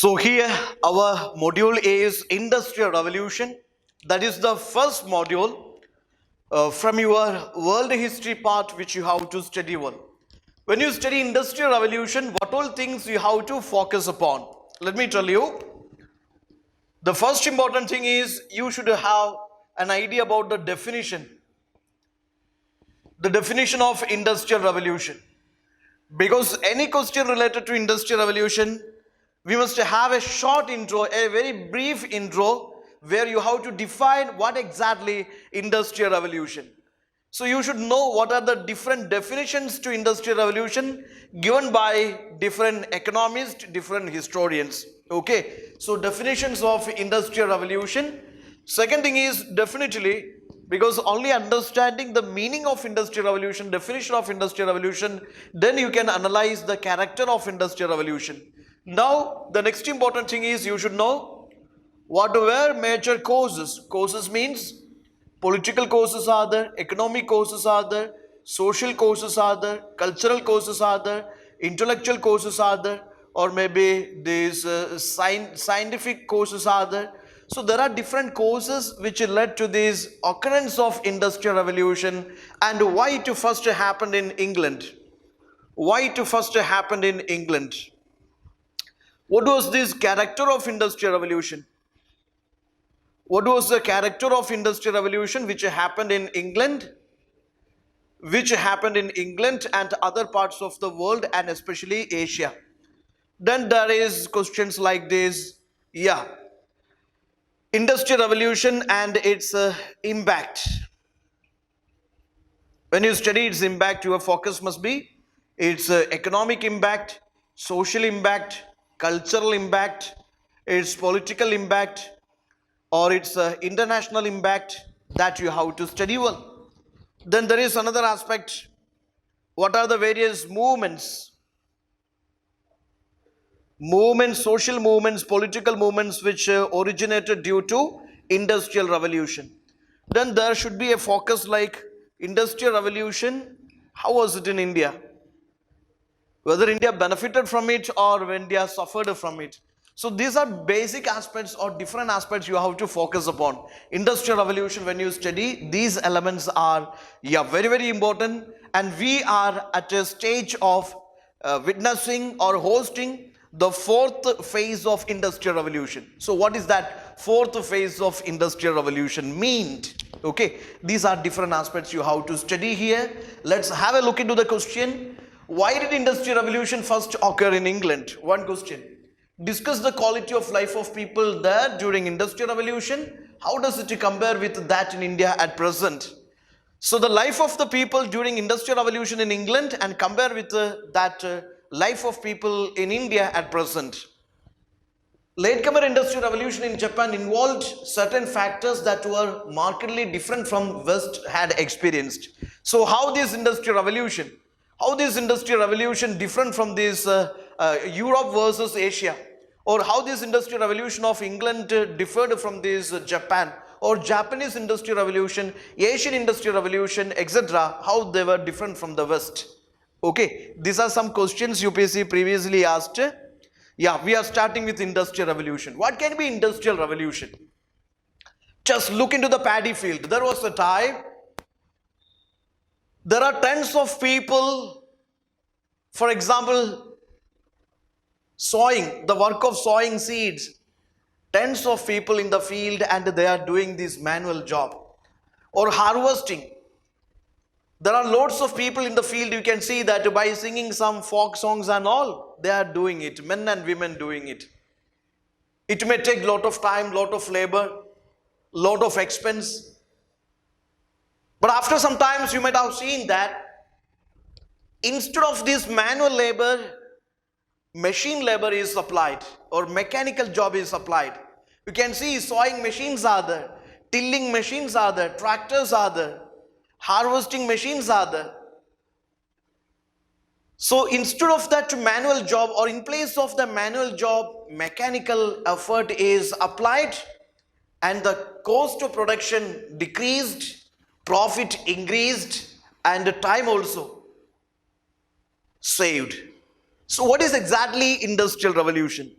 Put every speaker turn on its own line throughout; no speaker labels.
So here our module is Industrial Revolution. That is the first module from your world history part which you have to study one. When you study Industrial Revolution, what all things you have to focus upon? Let me tell you. The first important thing is you should have an idea about the definition. The definition of Industrial Revolution. Because any question related to Industrial Revolution, we must have a short intro, a very brief intro where you have to define what exactly Industrial Revolution. So you should know what are the different definitions to Industrial Revolution given by different economists, different historians. Okay, so definitions of Industrial Revolution. Second thing is definitely, because only understanding the meaning of Industrial Revolution, definition of Industrial Revolution, then you can analyze the character of Industrial Revolution. Now, the next important thing is you should know what were major causes. Causes means political causes are there, economic causes are there, social causes are there, cultural causes are there, intellectual causes are there, or maybe these scientific causes are there. So there are different causes which led to this occurrence of Industrial Revolution and why it first happened in England. Why it first happened in England. What was this character of Industrial Revolution? What was the character of Industrial Revolution which happened in England? Which happened in England and other parts of the world and especially Asia. Then there is questions like this. Yeah. Industrial Revolution and its impact. When you study its impact, your focus must be its economic impact, social impact, cultural impact, its political impact, or its international impact that you have to study well. Then there is another aspect. What are the various movements? Movements, social movements, political movements which originated due to Industrial Revolution. Then there should be a focus like Industrial Revolution. How was it in India? Whether India benefited from it or India suffered from it. So these are basic aspects or different aspects you have to focus upon. Industrial Revolution, when you study, these elements are very, very important. And we are at a stage of witnessing or hosting the fourth phase of Industrial Revolution. So what is that fourth phase of Industrial Revolution mean? Okay, these are different aspects you have to study here. Let's have a look into the question. Why did Industrial Revolution first occur in England? One question. Discuss the quality of life of people there during Industrial Revolution. How does it compare with that in India at present? So the life of the people during Industrial Revolution in England and compare with that life of people in India at present. Latecomer Industrial Revolution in Japan involved certain factors that were markedly different from West had experienced. So how this Industrial Revolution different from this Europe versus Asia, or how this Industrial Revolution of England differed from this Japan, or Japanese Industrial Revolution, Asian Industrial Revolution, etc., how they were different from the West. Okay, these are some questions UPSC previously asked. Yeah, we are starting with Industrial Revolution. What can be Industrial Revolution? Just look into the paddy field. There was a time, there are tens of people, for example, sowing, the work of sowing seeds, tens of people in the field and they are doing this manual job. Or harvesting. There are lots of people in the field, you can see that by singing some folk songs and all, they are doing it, men and women doing it. It may take lot of time, lot of labor, lot of expense. But after some times you might have seen that instead of this manual labor, machine labor is applied or mechanical job is applied. You can see sowing machines are there, tilling machines are there, tractors are there, harvesting machines are there. So instead of that manual job or in place of the manual job, mechanical effort is applied and the cost of production decreased, profit increased and the time also saved. So what is exactly Industrial Revolution?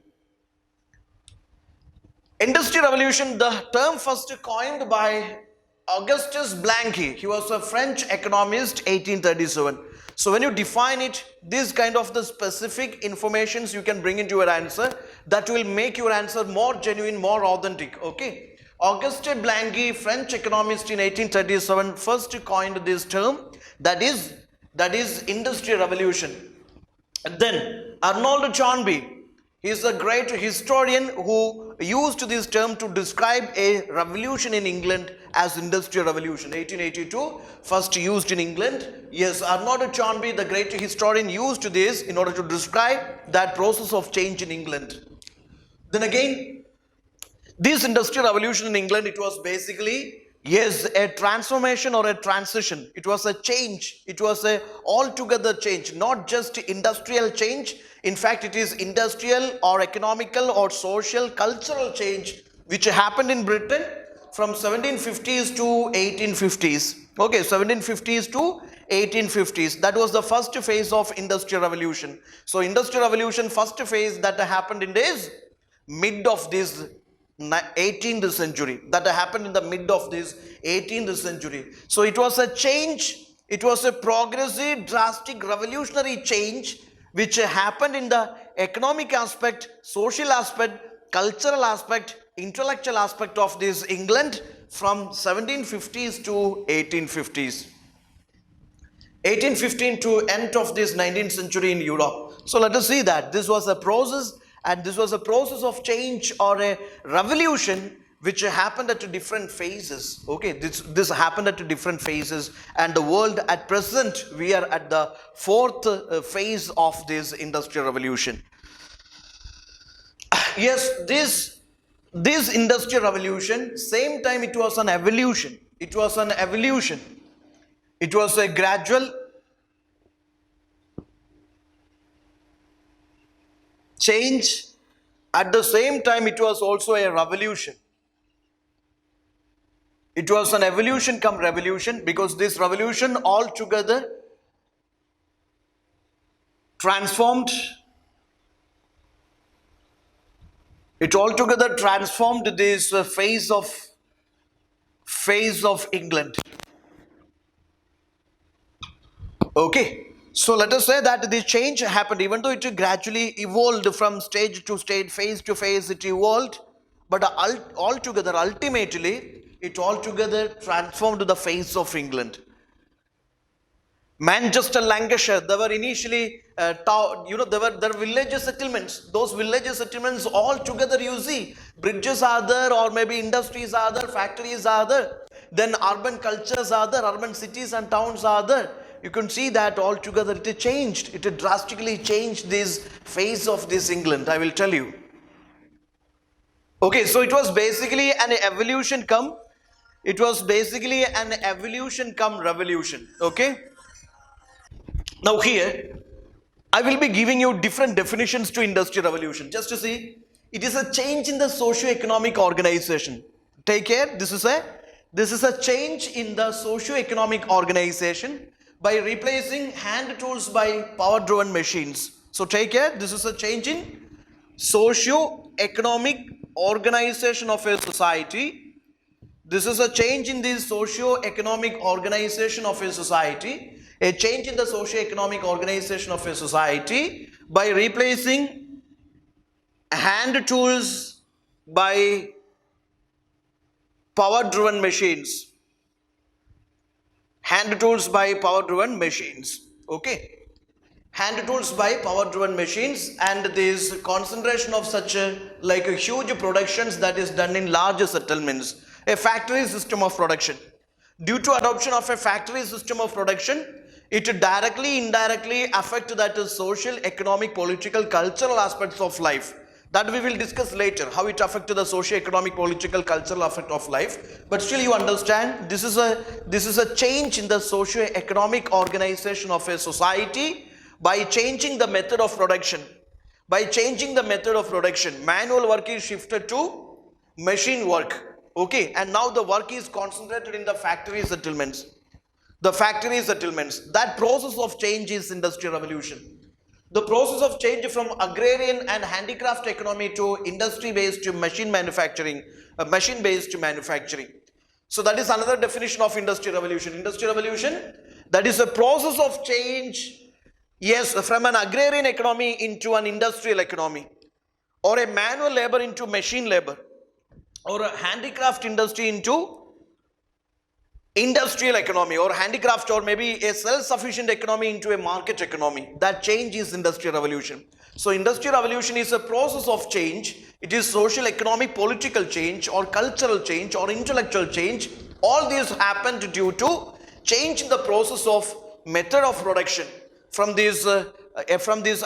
Industrial Revolution, the term first coined by Augustus Blanqui. He was a French economist, 1837. So when you define it, this kind of the specific informations you can bring into your answer that will make your answer more genuine, more authentic. Okay. Auguste Blanqui, French economist in 1837, first coined this term, that is Industrial Revolution. Then Arnold Toynbee, he is a great historian who used this term to describe a revolution in England as Industrial Revolution. 1882, first used in England. Yes, Arnold Toynbee, the great historian, used this in order to describe that process of change in England. Then again, this Industrial Revolution in England, it was basically, yes, a transformation or a transition. It was a change. It was a altogether change, not just industrial change. In fact, it is industrial or economical or social, cultural change which happened in Britain from 1750s to 1850s. Okay, 1750s to 1850s. That was the first phase of Industrial Revolution. So Industrial Revolution, first phase that happened in this mid of this 18th century, that happened in the mid of this 18th century. So it was a change, it was a progressive, drastic, revolutionary change which happened in the economic aspect, social aspect, cultural aspect, intellectual aspect of this England from 1750s to 1850s. 1815 to end of this 19th century in Europe. So let us see that this was a process, and this was a process of change or a revolution which happened at different phases. Okay, this happened at different phases, and the world at present, we are at the fourth phase of this Industrial Revolution. Yes, this Industrial Revolution, same time it was an evolution. It was an evolution. It was a gradual change. At the same time, it was also a revolution. It was an evolution come revolution, because this revolution altogether transformed. It altogether transformed this phase of England. Okay, so let us say that this change happened, even though it gradually evolved from stage to stage, phase to phase, it evolved, but altogether, ultimately, it altogether transformed the face of England. Manchester, Lancashire, they were initially, there were village settlements. Those village settlements all together, you see, bridges are there, or maybe industries are there, factories are there. Then urban cultures are there, urban cities and towns are there. You can see that all together it changed. It drastically changed this face of this England, I will tell you. Okay, so it was basically an evolution come. It was basically an evolution come revolution. Okay. Now here, I will be giving you different definitions to Industrial Revolution. Just to see, it is a change in the socio-economic organization. Take care, this is a change in the socio-economic organization by replacing hand tools by power-driven machines. So take care, this is a change in socio-economic organization of a society. This is a change in the socio-economic organization of a society. A change in the socio-economic organization of a society by replacing hand tools by power-driven machines. Hand tools by power-driven machines. Okay. Hand tools by power-driven machines, and this concentration of such like a huge productions that is done in large settlements. A factory system of production. Due to adoption of a factory system of production, it directly, indirectly affect that social, economic, political, cultural aspects of life. That we will discuss later, how it affects the socio-economic, political, cultural aspect of life. But still you understand, this is a change in the socio-economic organization of a society by changing the method of production. By changing the method of production, manual work is shifted to machine work. Okay, and now the work is concentrated in the factory settlements. The factory settlements, that process of change is Industrial Revolution. the process of change from agrarian and handicraft economy to industry-based machine manufacturing, machine-based manufacturing. So that is another definition of industrial revolution. Industrial revolution, that is a process of change, yes, from an agrarian economy into an industrial economy, or a manual labor into machine labor, or a handicraft industry into industrial economy, or handicraft, or maybe a self-sufficient economy into a market economy. That change is industrial revolution. So industrial revolution is a process of change. It is social, economic, political change, or cultural change, or intellectual change. All these happened due to change in the process of method of production from this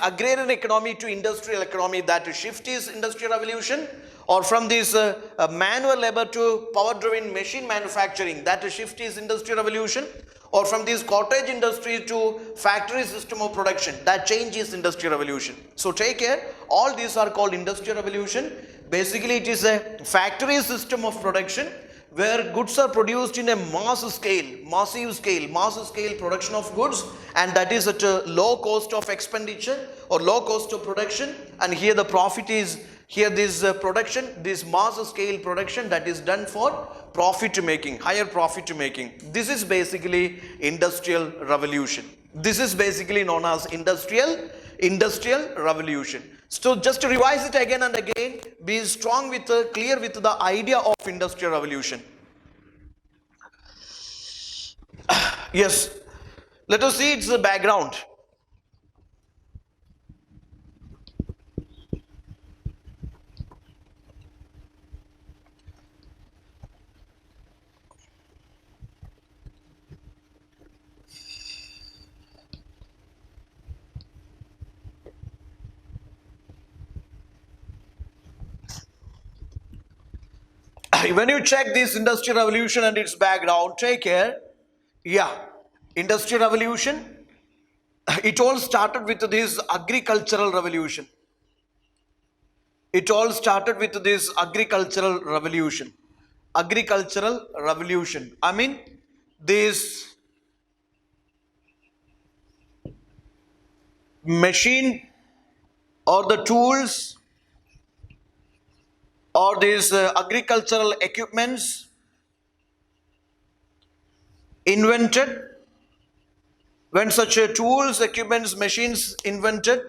agrarian economy to industrial economy. That shift is industrial revolution. Or from this manual labor to power-driven machine manufacturing, that shift is industrial revolution. Or from this cottage industry to factory system of production, that change is industrial revolution. So take care, all these are called industrial revolution. Basically it is a factory system of production where goods are produced in a massive scale production of goods, and that is at a low cost of expenditure or low cost of production. And here the profit is, here this production, this mass scale production, that is done for profit making, higher profit making. This is basically industrial revolution. This is basically known as industrial revolution. So just to revise it again and again, be strong with, clear with the idea of industrial revolution. Yes, let us see its background. When you check this industrial revolution and its background, take care. Yeah, industrial revolution, it all started with this agricultural revolution. It all started with this agricultural revolution. Agricultural revolution. I mean, this machine or the tools or these agricultural equipments invented, when such tools, equipments, machines invented,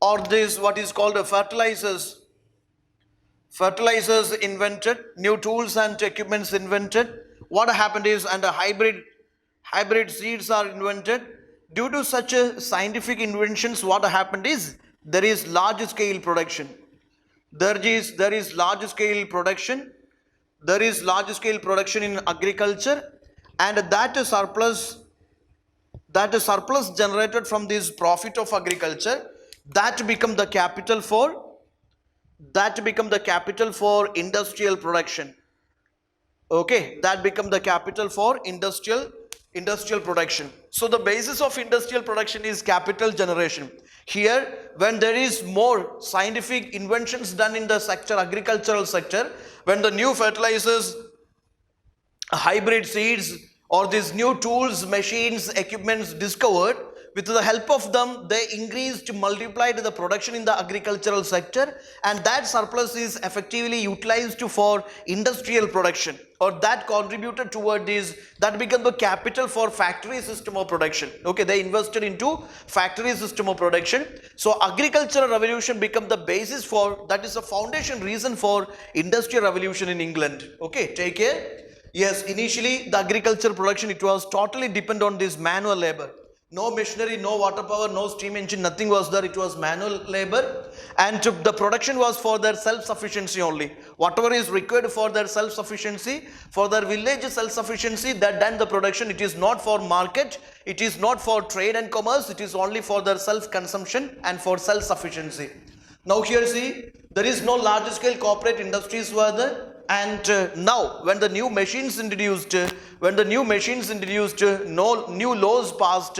or this what is called a fertilizers invented, new tools and equipments invented, what happened is, and a hybrid seeds are invented. Due to such scientific inventions, what happened is, there is large scale production. There is large scale production. There is large scale production in agriculture, and that surplus generated from this profit of agriculture, that become the capital for industrial production. Okay, that become the capital for industrial production. So the basis of industrial production is capital generation. Here, when there is more scientific inventions done in the sector, agricultural sector, when the new fertilizers, hybrid seeds, or these new tools, machines, equipments discovered, with the help of them, they multiplied the production in the agricultural sector, and that surplus is effectively utilized for industrial production, or that contributed toward this, that became the capital for factory system of production. Okay, they invested into factory system of production. So agricultural revolution became the basis for, that is the foundation reason for industrial revolution in England. Okay, take care. Yes, initially the agricultural production, it was totally dependent on this manual labor. No machinery, no water power, no steam engine, nothing was there. It was manual labor, and the production was for their self-sufficiency only. Whatever is required for their self-sufficiency, for their village self-sufficiency, that done the production. It is not for market, it is not for trade and commerce, it is only for their self-consumption and for self-sufficiency. Now here see, there is no large scale corporate industries were there. And now when the new machines introduced, no new laws passed,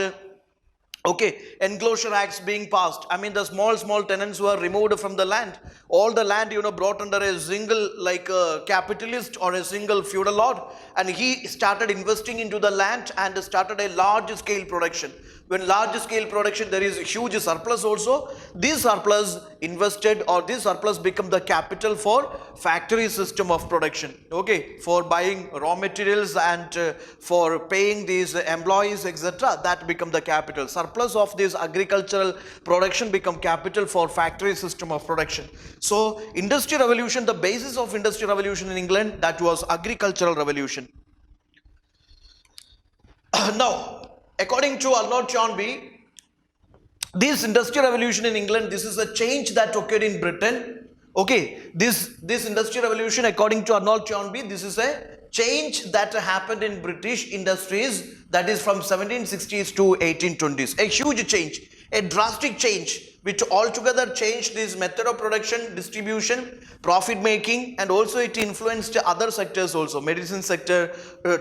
Okay, enclosure acts being passed. I mean, the small tenants were removed from the land. All the land, brought under a single like a capitalist or a single feudal lord, and he started investing into the land and started a large scale production. When large scale production, there is a huge surplus also. This surplus invested, or this surplus become the capital for factory system of production. Okay, for buying raw materials and for paying these employees, etc. That become the capital. Surplus of this agricultural production become capital for factory system of production. So industrial revolution, the basis of industrial revolution in England, that was agricultural revolution. Now, according to Arnold Toynbee, this industrial revolution in England, this is a change that occurred in Britain. Okay, this industrial revolution, according to Arnold Toynbee, this is a change that happened in British industries, that is from 1760s to 1820s. A huge change, a drastic change, which altogether changed this method of production, distribution, profit making, and also it influenced other sectors also, medicine sector,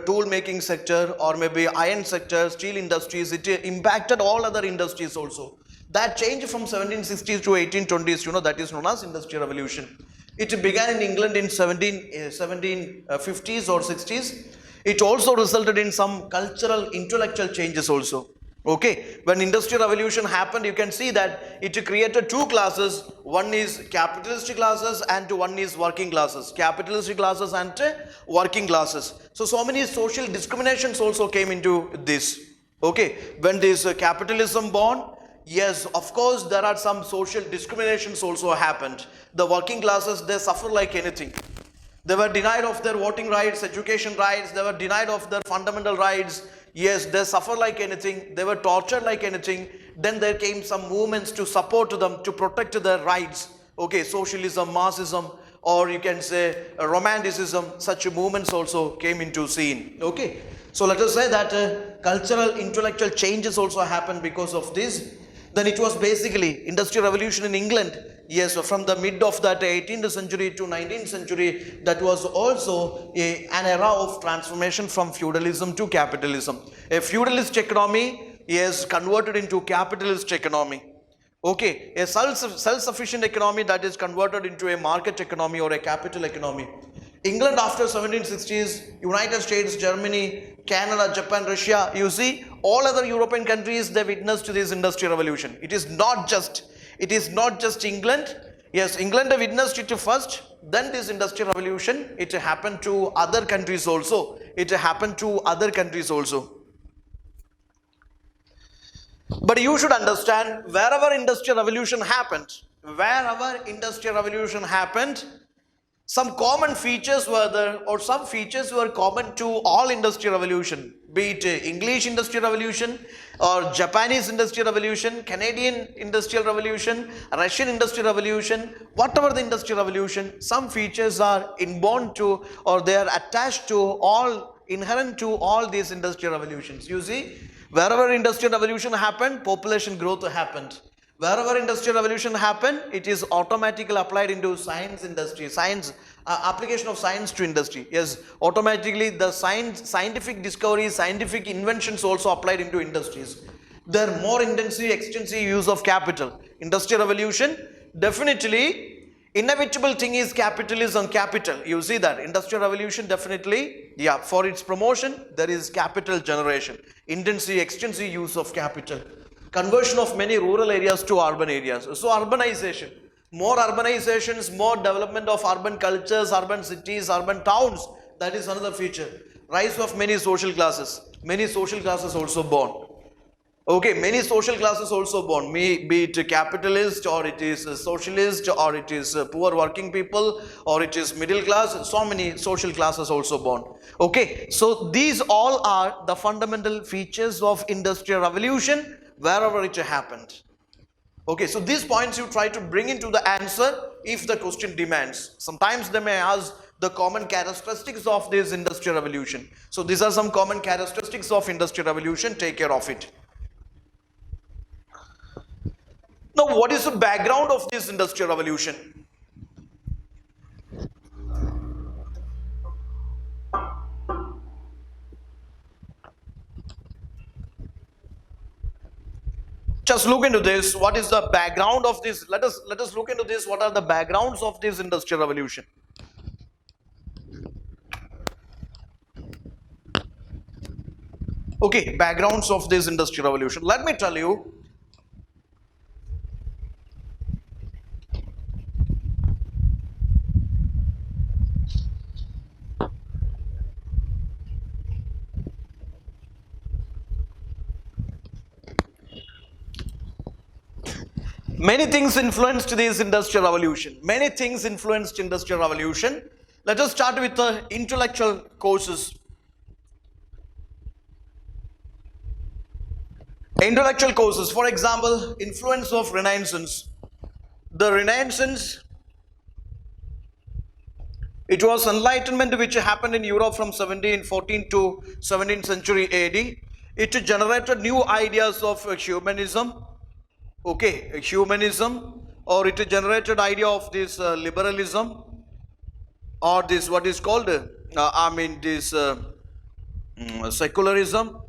tool making sector, or maybe iron sector, steel industries. It impacted all other industries also. That change from 1760s to 1820s, that is known as industrial revolution. It began in England in 1750s or 60s. It also resulted in some cultural, intellectual changes also. Okay, when industrial revolution happened, you can see that it created two classes. One is capitalist classes and one is working classes. Capitalist classes and working classes. So many social discriminations also came into this. Okay, when this capitalism born, yes, of course, there are some social discriminations also happened. The working classes, they suffer like anything. They were denied of their voting rights, education rights. They were denied of their fundamental rights. Yes, they suffer like anything. They were tortured like anything. Then there came some movements to support them, to protect their rights. Okay, socialism, Marxism, or you can say romanticism, such movements also came into scene. Okay, so let us say that cultural, intellectual changes also happened because of this. Then it was basically industrial revolution in England. Yes, from the mid of that 18th century to 19th century, that was also an era of transformation from feudalism to capitalism. A feudalist economy is converted into capitalist economy. Okay, a self-sufficient economy that is converted into a market economy or a capital economy. England after 1760s, United States, Germany, Canada, Japan, Russia, you see, all other European countries, they witnessed this industrial revolution. It is not just England. Yes, England witnessed it first, then this industrial revolution, it happened to other countries also. But you should understand, wherever industrial revolution happened, some common features were there, or some features were common to all industrial revolution, be it English industrial revolution or Japanese industrial revolution, Canadian industrial revolution, Russian industrial revolution, whatever the industrial revolution, some features are inborn to, or they are attached to, all inherent to all these industrial revolutions. You see, wherever industrial revolution happened, population growth happened. Wherever industrial revolution happened, it is automatically applied into science industry, application of science to industry. Yes, automatically the scientific discoveries, scientific inventions also applied into industries. There are more intensive, extensive use of capital. Industrial revolution, definitely, inevitable thing is capitalism, capital. You see that, industrial revolution definitely, yeah, for its promotion, there is capital generation, intensive, extensive use of capital. Conversion of many rural areas to urban areas. So urbanization, more urbanizations, more development of urban cultures, urban cities, urban towns. That is another feature. Rise of many social classes. Many social classes also born. Okay, many social classes also born. Be it capitalist, or it is socialist, or it is poor working people, or it is middle class. So many social classes also born. Okay, so these all are the fundamental features of industrial revolution wherever it happened. Okay, so these points you try to bring into the answer if the question demands. Sometimes they may ask the common characteristics of this industrial revolution. So these are some common characteristics of industrial revolution. Take care of it. Now, what is the background of this industrial revolution? Just look into this. What is the background of this? Let us look into this. What are the backgrounds of this industrial revolution? Okay, backgrounds of this industrial revolution. Let me tell you. Many things influenced this industrial revolution. Many things influenced industrial revolution. Let us start with the intellectual courses. Intellectual courses, for example, influence of Renaissance. The Renaissance, it was enlightenment which happened in Europe from 1714 to 17th century AD. It generated new ideas of humanism, okay, humanism, or it generated idea of this liberalism, or this what is called, this secularism,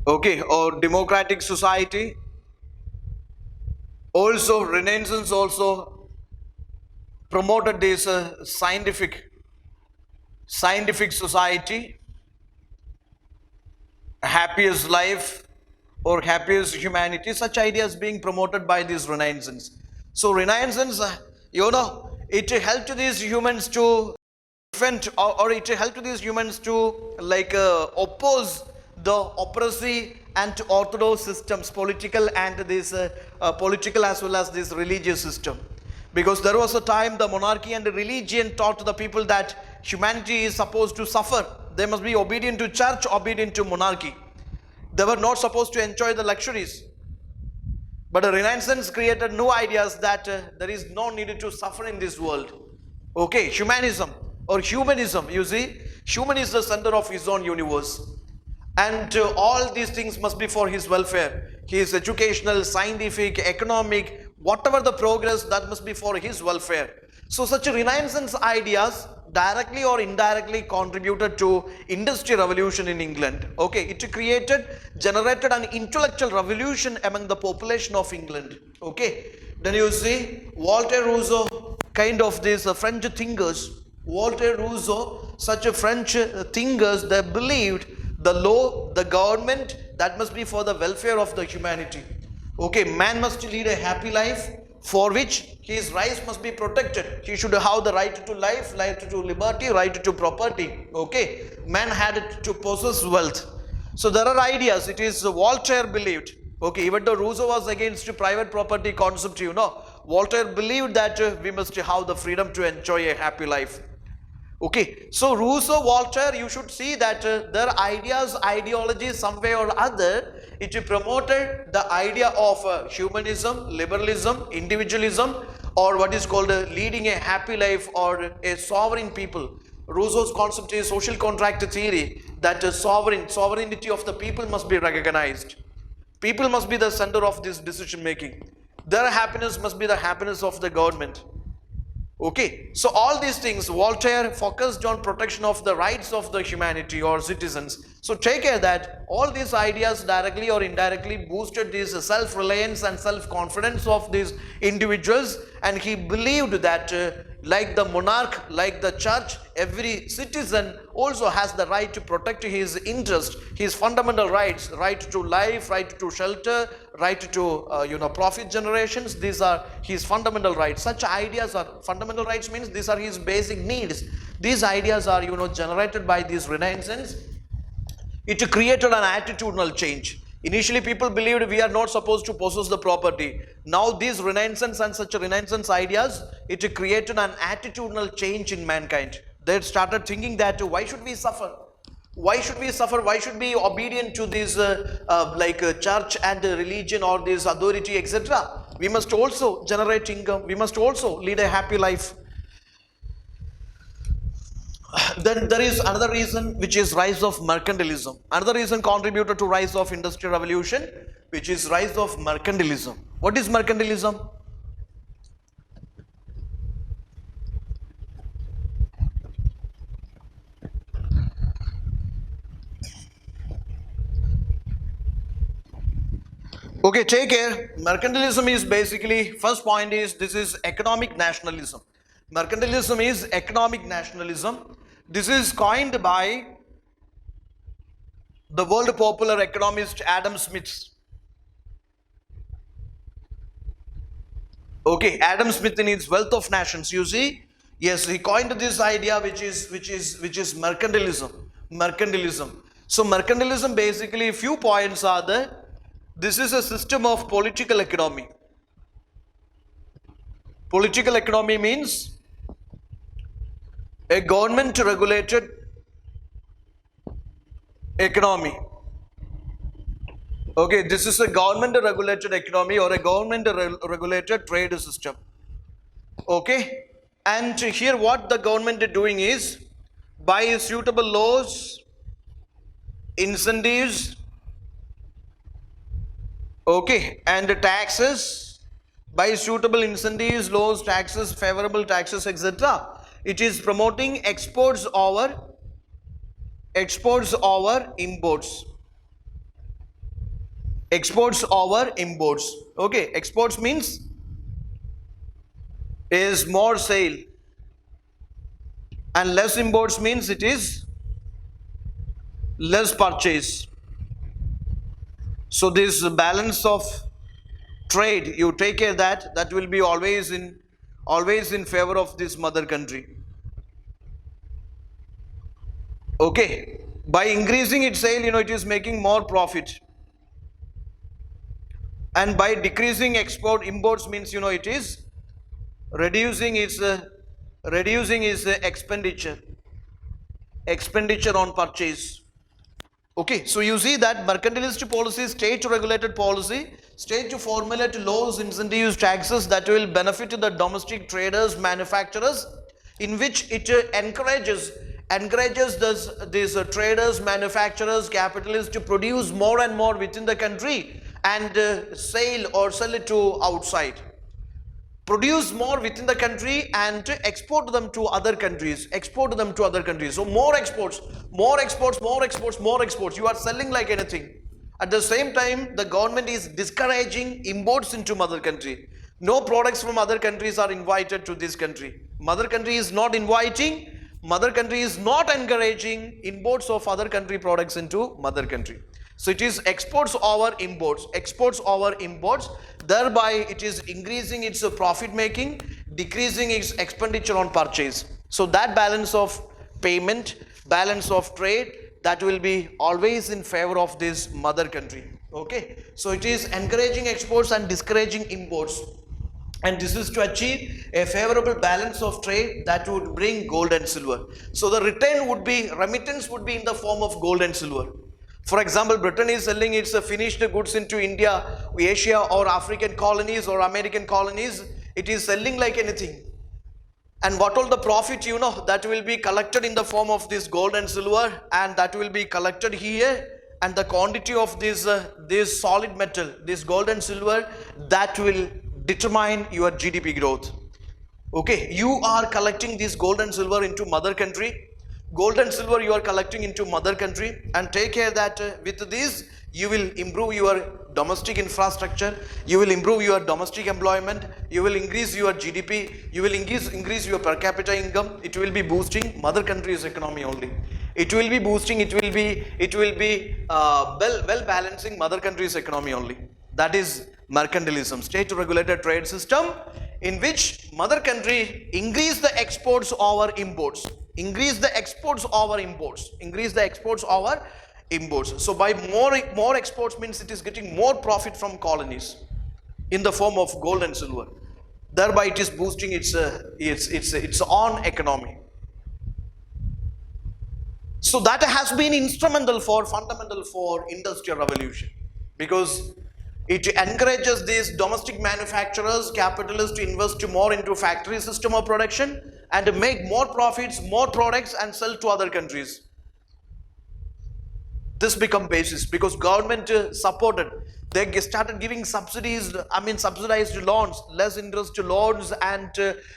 okay, or democratic society. Also, Renaissance also promoted this scientific society, happiest life, or happiest humanity. Such ideas being promoted by this Renaissance. So Renaissance, it helped these humans to defend, or it helped these humans to oppose the oppressive and orthodox systems, political and this political as well as this religious system. Because there was a time the monarchy and the religion taught the people that humanity is supposed to suffer. They must be obedient to church, obedient to monarchy. They were not supposed to enjoy the luxuries. But the Renaissance created new ideas that there is no need to suffer in this world. Okay, humanism or humanism, you see, human is the center of his own universe. And all these things must be for his welfare. His educational, scientific, economic, whatever the progress, that must be for his welfare. So such Renaissance ideas directly or indirectly contributed to industrial revolution in England. Okay, it generated an intellectual revolution among the population of England. Okay, then you see Voltaire, Rousseau, kind of these French thinkers. Voltaire, Rousseau, such a French thinkers, they believed the law, the government, that must be for the welfare of the humanity. Okay, man must lead a happy life, for which his rights must be protected. He should have the right to life, right to liberty, right to property. Okay, man had to possess wealth. So there are ideas. It is Voltaire believed. Okay, even though Rousseau was against private property concept, Voltaire believed that we must have the freedom to enjoy a happy life. Okay, so Rousseau, Voltaire, you should see that their ideas, ideologies, some way or other, it promoted the idea of humanism, liberalism, individualism, or what is called leading a happy life or a sovereign people. Rousseau's concept is social contract theory, that sovereignty of the people must be recognized. People must be the center of this decision making. Their happiness must be the happiness of the government. Okay, so all these things, Voltaire focused on protection of the rights of the humanity or citizens. So take care that all these ideas directly or indirectly boosted this self-reliance and self-confidence of these individuals, and he believed that like the monarch, like the church, every citizen also has the right to protect his interest, his fundamental rights, right to life, right to shelter, right to profit generations. These are his fundamental rights. Such ideas are fundamental rights, means these are his basic needs. These ideas are generated by this Renaissance. It created an attitudinal change. Initially, people believed we are not supposed to possess the property. Now, these Renaissance and such Renaissance ideas, it created an attitudinal change in mankind. They started thinking that why should we suffer? Why should we suffer? Why should we be obedient to this church and religion or this authority, etc.? We must also generate income. We must also lead a happy life. Then there is another reason, which is rise of mercantilism. Another reason contributed to rise of industrial revolution, which is rise of mercantilism. What is mercantilism? Okay, take care. Mercantilism is basically, first point is this is economic nationalism. Mercantilism is economic nationalism. This is coined by the world popular economist Adam Smith. Okay, Adam Smith in his Wealth of Nations, you see, yes, he coined this idea which is mercantilism. Mercantilism. So mercantilism basically few points are there. This is a system of political economy. Political economy means a government regulated economy. Okay, this is a government regulated economy or a government regulated trade system. Okay, and here what the government is doing is by suitable laws, incentives, okay, and taxes, by suitable incentives, laws, taxes, favorable taxes, etc. It is promoting exports over imports. Exports over imports. Okay, exports means is more sale, and less imports means it is less purchase. So this balance of trade, you take care that will be always in favor of this mother country. Okay, by increasing its sale, it is making more profit, and by decreasing imports means it is reducing its expenditure on purchase. Okay, so you see that mercantilist policy, state regulated policy, state to formulate laws, incentives, taxes that will benefit the domestic traders, manufacturers, in which it encourages these traders, manufacturers, capitalists to produce more and more within the country and sell it to outside. Produce more within the country and export them to other countries. So more exports. You are selling like anything. At the same time, the government is discouraging imports into mother country. No products from other countries are invited to this country. Mother country is not inviting. Mother country is not encouraging imports of other country products into mother country. So it is exports over imports, thereby it is increasing its profit making, decreasing its expenditure on purchase. So that balance of payment, balance of trade, that will be always in favor of this mother country. Okay, so it is encouraging exports and discouraging imports, and this is to achieve a favorable balance of trade that would bring gold and silver. So the remittance would be in the form of gold and silver. For example, Britain is selling its finished goods into India, Asia or African colonies or American colonies. It is selling like anything. And what all the profit, that will be collected in the form of this gold and silver, and that will be collected here, and the quantity of this solid metal, this gold and silver, that will determine your GDP growth. Okay, you are collecting this gold and silver into mother country. Gold and silver you are collecting into mother country, and take care that with this you will improve your domestic infrastructure, you will improve your domestic employment, you will increase your GDP, you will increase your per capita income. It will be boosting mother country's economy only. It will be well balancing mother country's economy only. That is mercantilism, state regulated trade system in which mother country increase the exports over imports. So by more exports means it is getting more profit from colonies in the form of gold and silver. Thereby it is boosting its own economy. So that has been fundamental for industrial revolution, because it encourages these domestic manufacturers, capitalists to invest more into factory system of production and make more profits, more products and sell to other countries. This become basis because government supported. They started giving subsidies, subsidized loans, less interest loans, and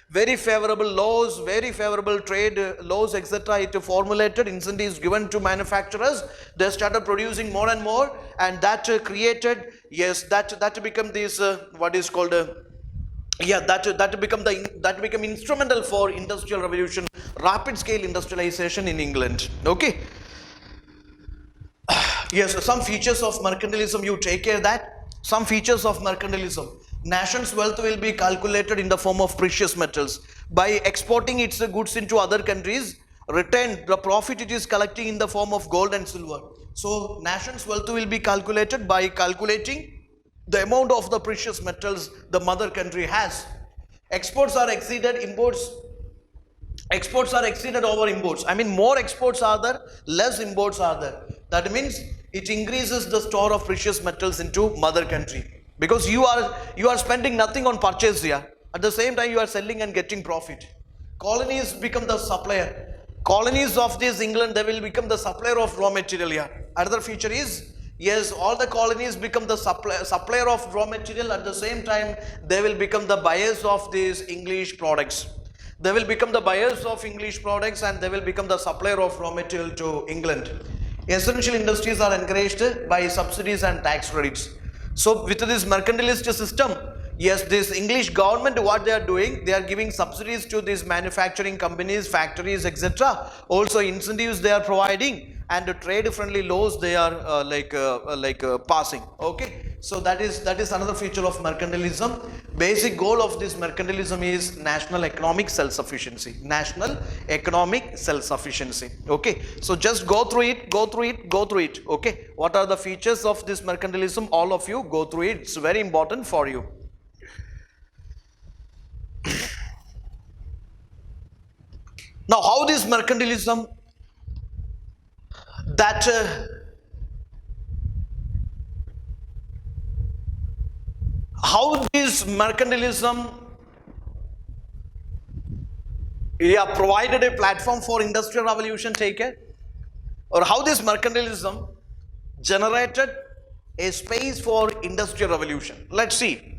very favorable laws, very favorable trade laws, etc. It formulated incentives given to manufacturers. They started producing more and more, and that created, yes, that become this what is called that become instrumental for industrial revolution, rapid scale industrialization in England. Okay. Yes, some features of mercantilism, you take care that. Some features of mercantilism. Nation's wealth will be calculated in the form of precious metals. By exporting its goods into other countries, return the profit it is collecting in the form of gold and silver. So, nation's wealth will be calculated by calculating the amount of the precious metals the mother country has. Exports are exceeded imports. Exports are exceeded over imports. More exports are there, less imports are there. That means it increases the store of precious metals into mother country, because you are spending nothing on purchase here. At the same time, you are selling and getting profit. Colonies become the supplier. Colonies of this England, they will become the supplier of raw material here. Another feature is, yes, all the colonies become the supplier of raw material. At the same time, they will become the buyers of these English products. They will become the buyers of English products, and they will become the supplier of raw material to England. Essential industries are encouraged by subsidies and tax credits. So with this mercantilist system, yes, this English government, what they are doing, they are giving subsidies to these manufacturing companies, factories, etc. Also incentives they are providing, and the trade friendly laws they are passing. Okay, so that is another feature of mercantilism. Basic goal of this mercantilism is national economic self-sufficiency. National economic self-sufficiency. Okay, so just go through it. Okay, what are the features of this mercantilism? All of you go through it. It's very important for you. Now, how this mercantilism, that how this mercantilism provided a platform for industrial revolution, take it, or how this mercantilism generated a space for industrial revolution. Let's see.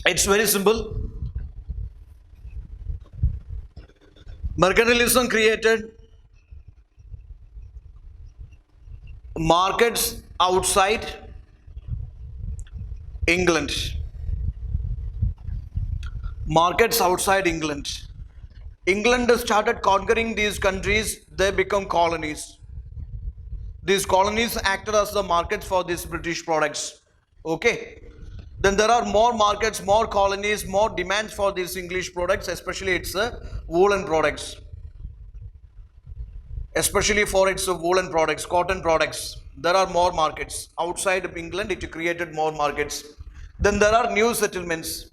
It's very simple. Mercantilism created markets outside England. Markets outside England. England started conquering these countries, they become colonies. These colonies acted as the markets for these British products. Okay. Then there are more markets, more colonies, more demands for these English products, especially its woolen products. Especially for its woolen products, cotton products. There are more markets. Outside of England, it created more markets. Then there are new settlements.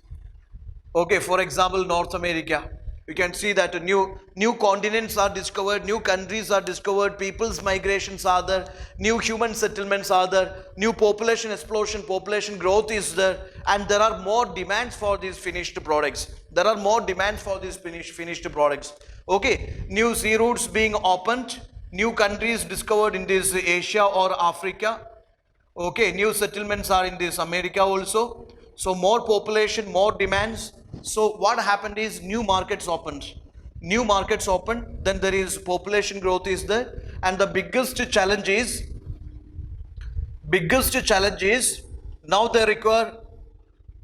Okay, for example, North America. You can see that new continents are discovered, new countries are discovered, people's migrations are there, new human settlements are there, new population explosion, population growth is there, and there are more demands for these finished products. There are more demands for these finished products. Okay, new sea routes being opened, new countries discovered in this Asia or Africa. Okay, new settlements are in this America also. So more population, more demands. So what happened is new markets opened. New markets opened, then there is population growth is there, and the biggest challenge is now they require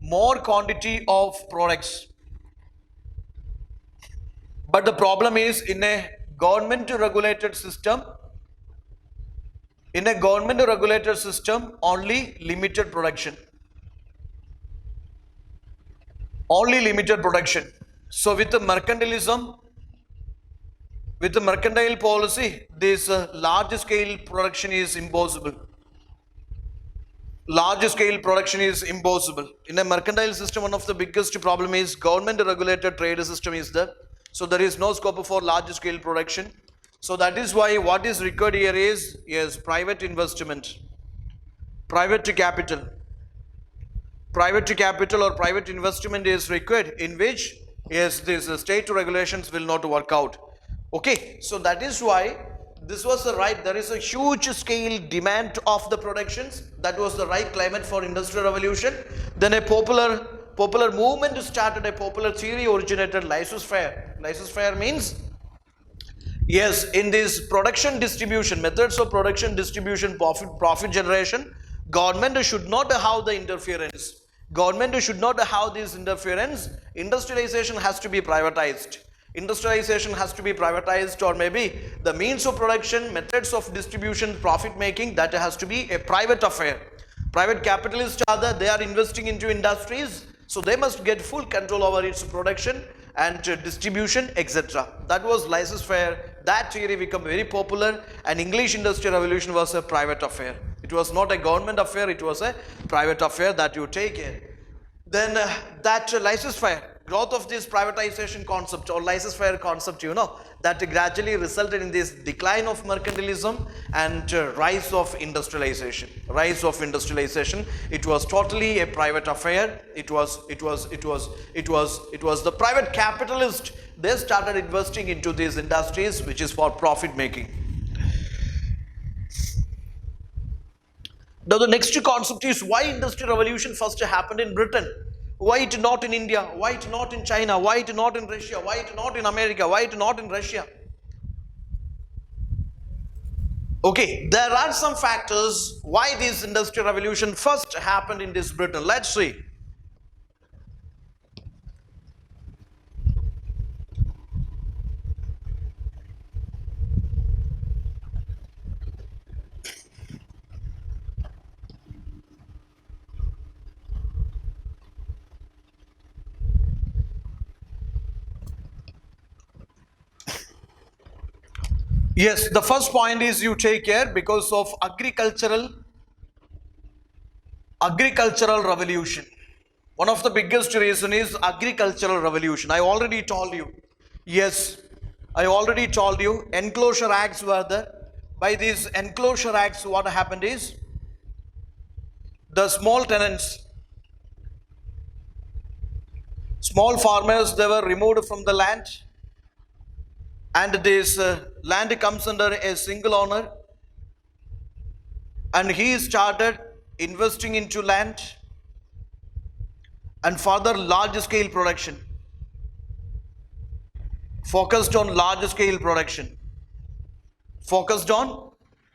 more quantity of products. But the problem is, in a government regulated system, only limited production. Only limited production. So with the mercantilism, with the mercantile policy, this large scale production is impossible. Large scale production is impossible. In a mercantile system, one of the biggest problem is government regulated trade system is there. So there is no scope for large scale production. So that is why what is required here is, yes, private investment, private capital. Private capital or private investment is required, in which, yes, this state regulations will not work out. Okay, so that is why this was the right, there is a huge scale demand of the productions. That was the right climate for industrial revolution. Then a popular movement started, a popular theory originated, laissez-faire. Laissez-faire means, yes, in this production distribution, methods of production distribution, profit generation, government should not have the interference. Government should not have this interference. Industrialization has to be privatized. Industrialization has to be privatized, or maybe the means of production, methods of distribution, profit making, that has to be a private affair. Private capitalists are there, they are investing into industries, so they must get full control over its production and distribution, etc. That was laissez-faire. That theory became very popular, and English Industrial Revolution was a private affair. It was not a government affair, it was a private affair that you take in. Then that laissez-faire, growth of this privatization concept or laissez-faire concept, that gradually resulted in this decline of mercantilism and rise of industrialization. Rise of industrialization. It was totally a private affair. It was the private capitalist. They started investing into these industries, which is for profit making. Now the next concept is, why industrial revolution first happened in Britain? Why it not in India? Why it not in China? Why it not in Russia? Why it not in America? Why it not in Russia? Okay, there are some factors why this industrial revolution first happened in this Britain. Let's see. Yes, the first point is, you take care because of agricultural revolution. One of the biggest reason is agricultural revolution. I already told you. Yes, I already told you. Enclosure acts were there. By these enclosure acts, what happened is, the small tenants, small farmers, they were removed from the land, and this land comes under a single owner, and he started investing into land and further large scale production, focused on large scale production, focused on,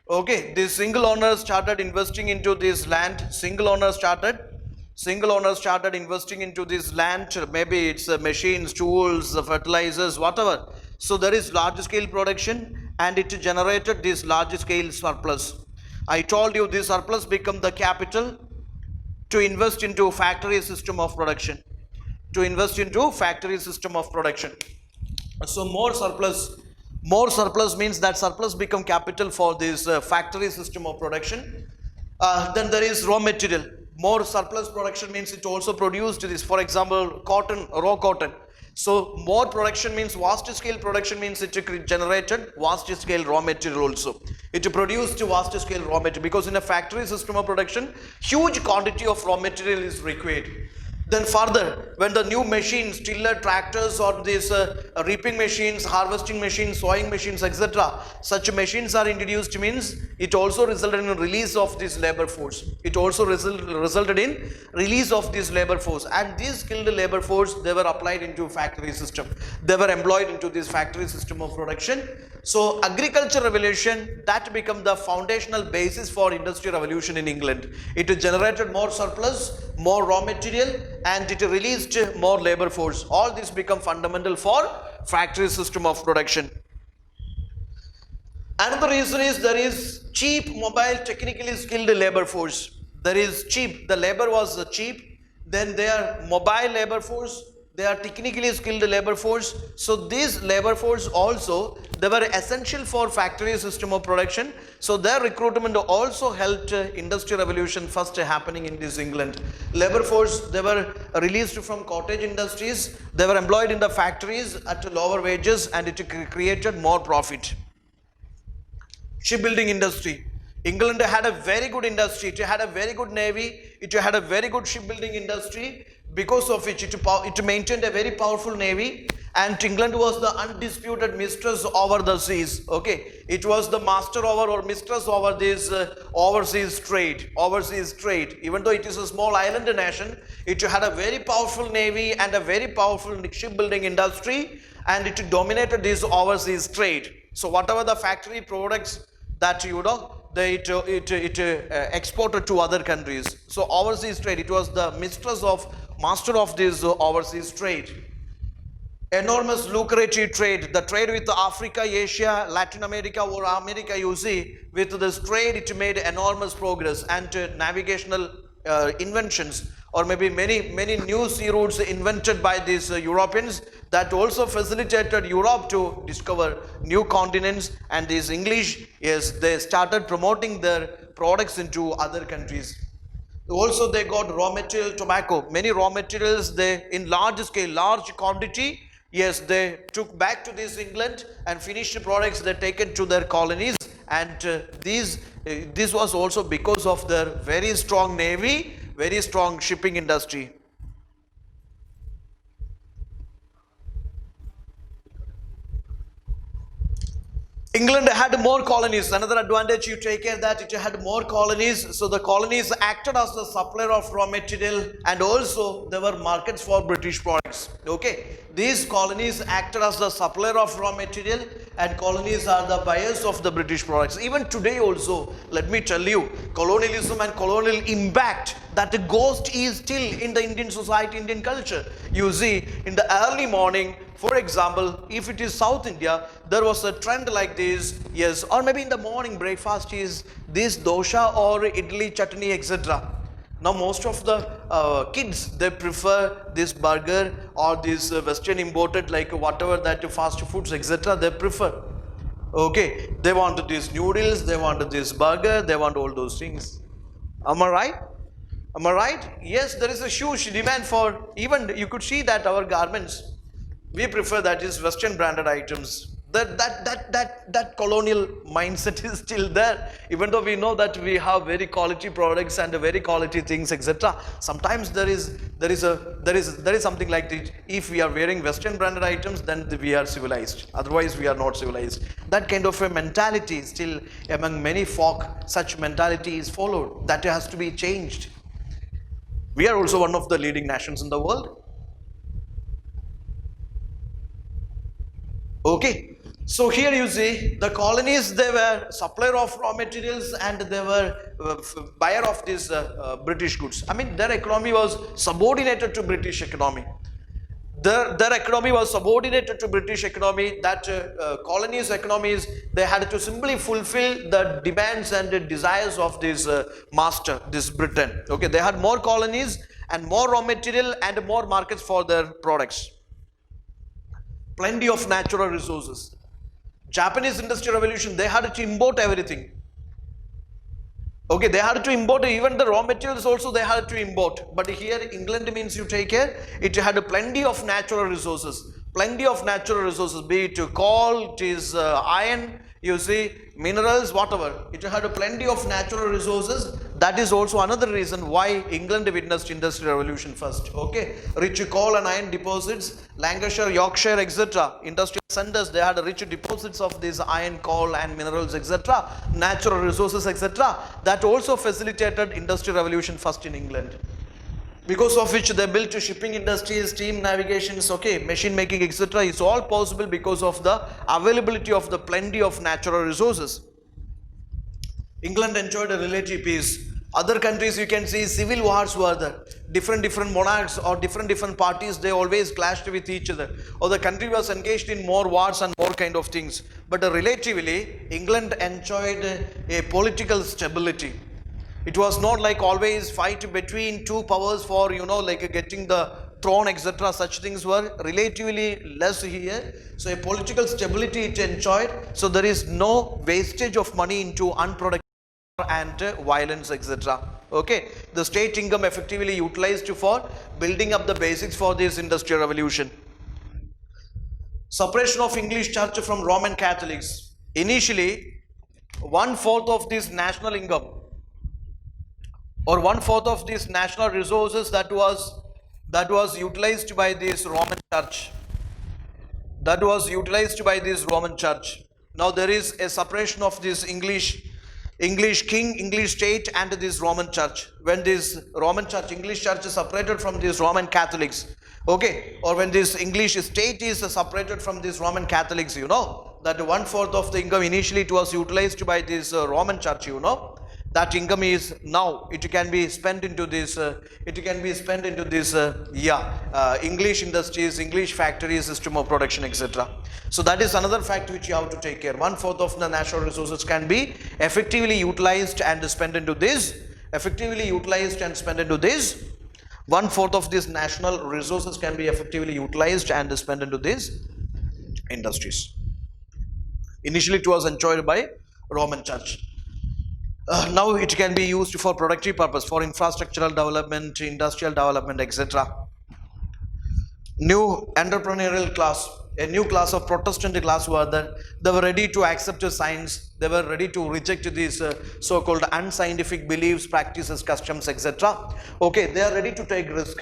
okay, this single owner started investing into this land. Single owner started investing into this land. Maybe it's machines, tools, fertilizers, whatever. So there is large scale production, and it generated this large scale surplus. I told you this surplus become the capital to invest into factory system of production. To invest into factory system of production. So more surplus means that surplus become capital for this factory system of production. Then there is raw material. More surplus production means it also produced this, for example, cotton, raw cotton. So more production means vast scale production, means it generated vast scale raw material also. It produced vast scale raw material, because in a factory system of production, huge quantity of raw material is required. Then further, when the new machines, tiller, tractors, or these reaping machines, harvesting machines, sowing machines, etc., such machines are introduced, means it also resulted in release of this labor force. It also resulted in release of this labor force, and this skilled labor force, they were applied into factory system. They were employed into this factory system of production. So agriculture revolution, that became the foundational basis for industrial revolution in England. It generated more surplus, more raw material, and it released more labor force. All this become fundamental for factory system of production. Another reason is, there is cheap, mobile, technically skilled labor force. There is cheap, the labor was cheap. Then they are mobile labor force, they are technically skilled labor force. So this labor force also, they were essential for factory system of production. So their recruitment also helped industrial revolution first happening in this England. Labor force, they were released from cottage industries. They were employed in the factories at lower wages, and it created more profit. shipbuilding industry. England had a very good industry, it had a very good navy, it had a very good shipbuilding industry, because of which it maintained a very powerful navy, and England was the undisputed mistress over the seas. Okay, it was the master over or mistress over this overseas trade. Even though it is a small island nation, it had a very powerful navy and a very powerful shipbuilding industry, and it dominated this overseas trade. So whatever the factory products that it exported to other countries. So overseas trade, it was the master of this overseas trade. Enormous lucrative trade, the trade with Africa, Asia, Latin America or America, you see, with this trade it made enormous progress, and navigational inventions, or maybe many new sea routes invented by these Europeans, that also facilitated Europe to discover new continents, and these English, yes, they started promoting their products into other countries. Also they got raw material, tobacco, many raw materials they in large scale, large quantity, yes, they took back to this England, and finished products they taken to their colonies, and this was also because of their very strong navy, very strong shipping industry. England had more colonies. Another advantage you take care that it had more colonies. So the colonies acted as the supplier of raw material, and also there were markets for British products. Okay, these colonies acted as the supplier of raw material, and colonies are the buyers of the British products. Even today also, let me tell you, colonialism and colonial impact that the ghost is still in the Indian society, Indian culture. You see, in the early morning, for example, if it is South India, there was a trend like this, yes, or maybe in the morning breakfast is this dosha or idli, chutney, etc. Now most of the kids, they prefer this burger or this western imported, like whatever that fast foods, etc. they prefer. Okay, they want these noodles, they want this burger, they want all those things. Am I right? Am I right? Yes, there is a huge demand for, even you could see that our garments, we prefer that is western branded items. That colonial mindset is still there, even though we know that we have very quality products and very quality things, etc. Sometimes there is something like this. If we are wearing western branded items, then we are civilized, otherwise we are not civilized. That kind of a mentality still among many folk, such mentality is followed. That has to be changed. We are also one of the leading nations in the world. Okay, so here you see the colonies, they were supplier of raw materials, and they were buyer of these British goods. I mean, their economy was subordinated to British economy. Their economy was subordinated to British economy. That colonies' economies, they had to simply fulfill the demands and the desires of this master, this Britain. Okay, they had more colonies and more raw material and more markets for their products. Plenty of natural resources. Japanese Industrial Revolution, they had to import everything. Okay, they had to import even the raw materials also they had to import. But here England means you take care, it had plenty of natural resources. Plenty of natural resources, be it coal, it is iron, you see, minerals, whatever. It had plenty of natural resources. That is also another reason why England witnessed Industrial Revolution first. Okay, rich coal and iron deposits, Lancashire, Yorkshire, etc. Industrial centers, they had rich deposits of these iron, coal and minerals, etc. Natural resources, etc. That also facilitated Industrial Revolution first in England, because of which they built shipping industries, steam navigations, okay, machine making, etc. It's all possible because of the availability of the plenty of natural resources. England enjoyed a relative peace. Other countries, you can see civil wars were there. Different monarchs or different parties, they always clashed with each other. Or the country was engaged in more wars and more kind of things. But relatively, England enjoyed a political stability. It was not like always fight between two powers for, like getting the throne, etc. Such things were relatively less here. So a political stability it enjoyed. So there is no wastage of money into unproductive and violence, etc. Okay, the state income effectively utilized for building up the basics for this Industrial Revolution. Separation of English Church from Roman Catholics. Initially, 1/4 of this national income or 1/4 of these national resources that was utilized by this Roman Church. That was utilized by this Roman Church. Now there is a separation of this English king, English state, and this Roman Church. When this Roman Church, English Church is separated from these Roman Catholics, okay, or when this English state is separated from these Roman Catholics, you know, that 1/4 of the income initially it was utilized by this Roman Church, you know. That income is now it can be spent into this English industries, English factories, system of production, etc. So that is another fact which you have to take care. 1/4 of the national resources can be effectively utilized and spent into this. 1/4 of these national resources can be effectively utilized and spent into these industries. Initially, it was enjoyed by Roman Church. Now it can be used for productive purpose, for infrastructural development, industrial development, etc. New entrepreneurial class, a new class of Protestant class were there. They were ready to accept science. They were ready to reject these so-called unscientific beliefs, practices, customs, etc. Okay, they are ready to take risk.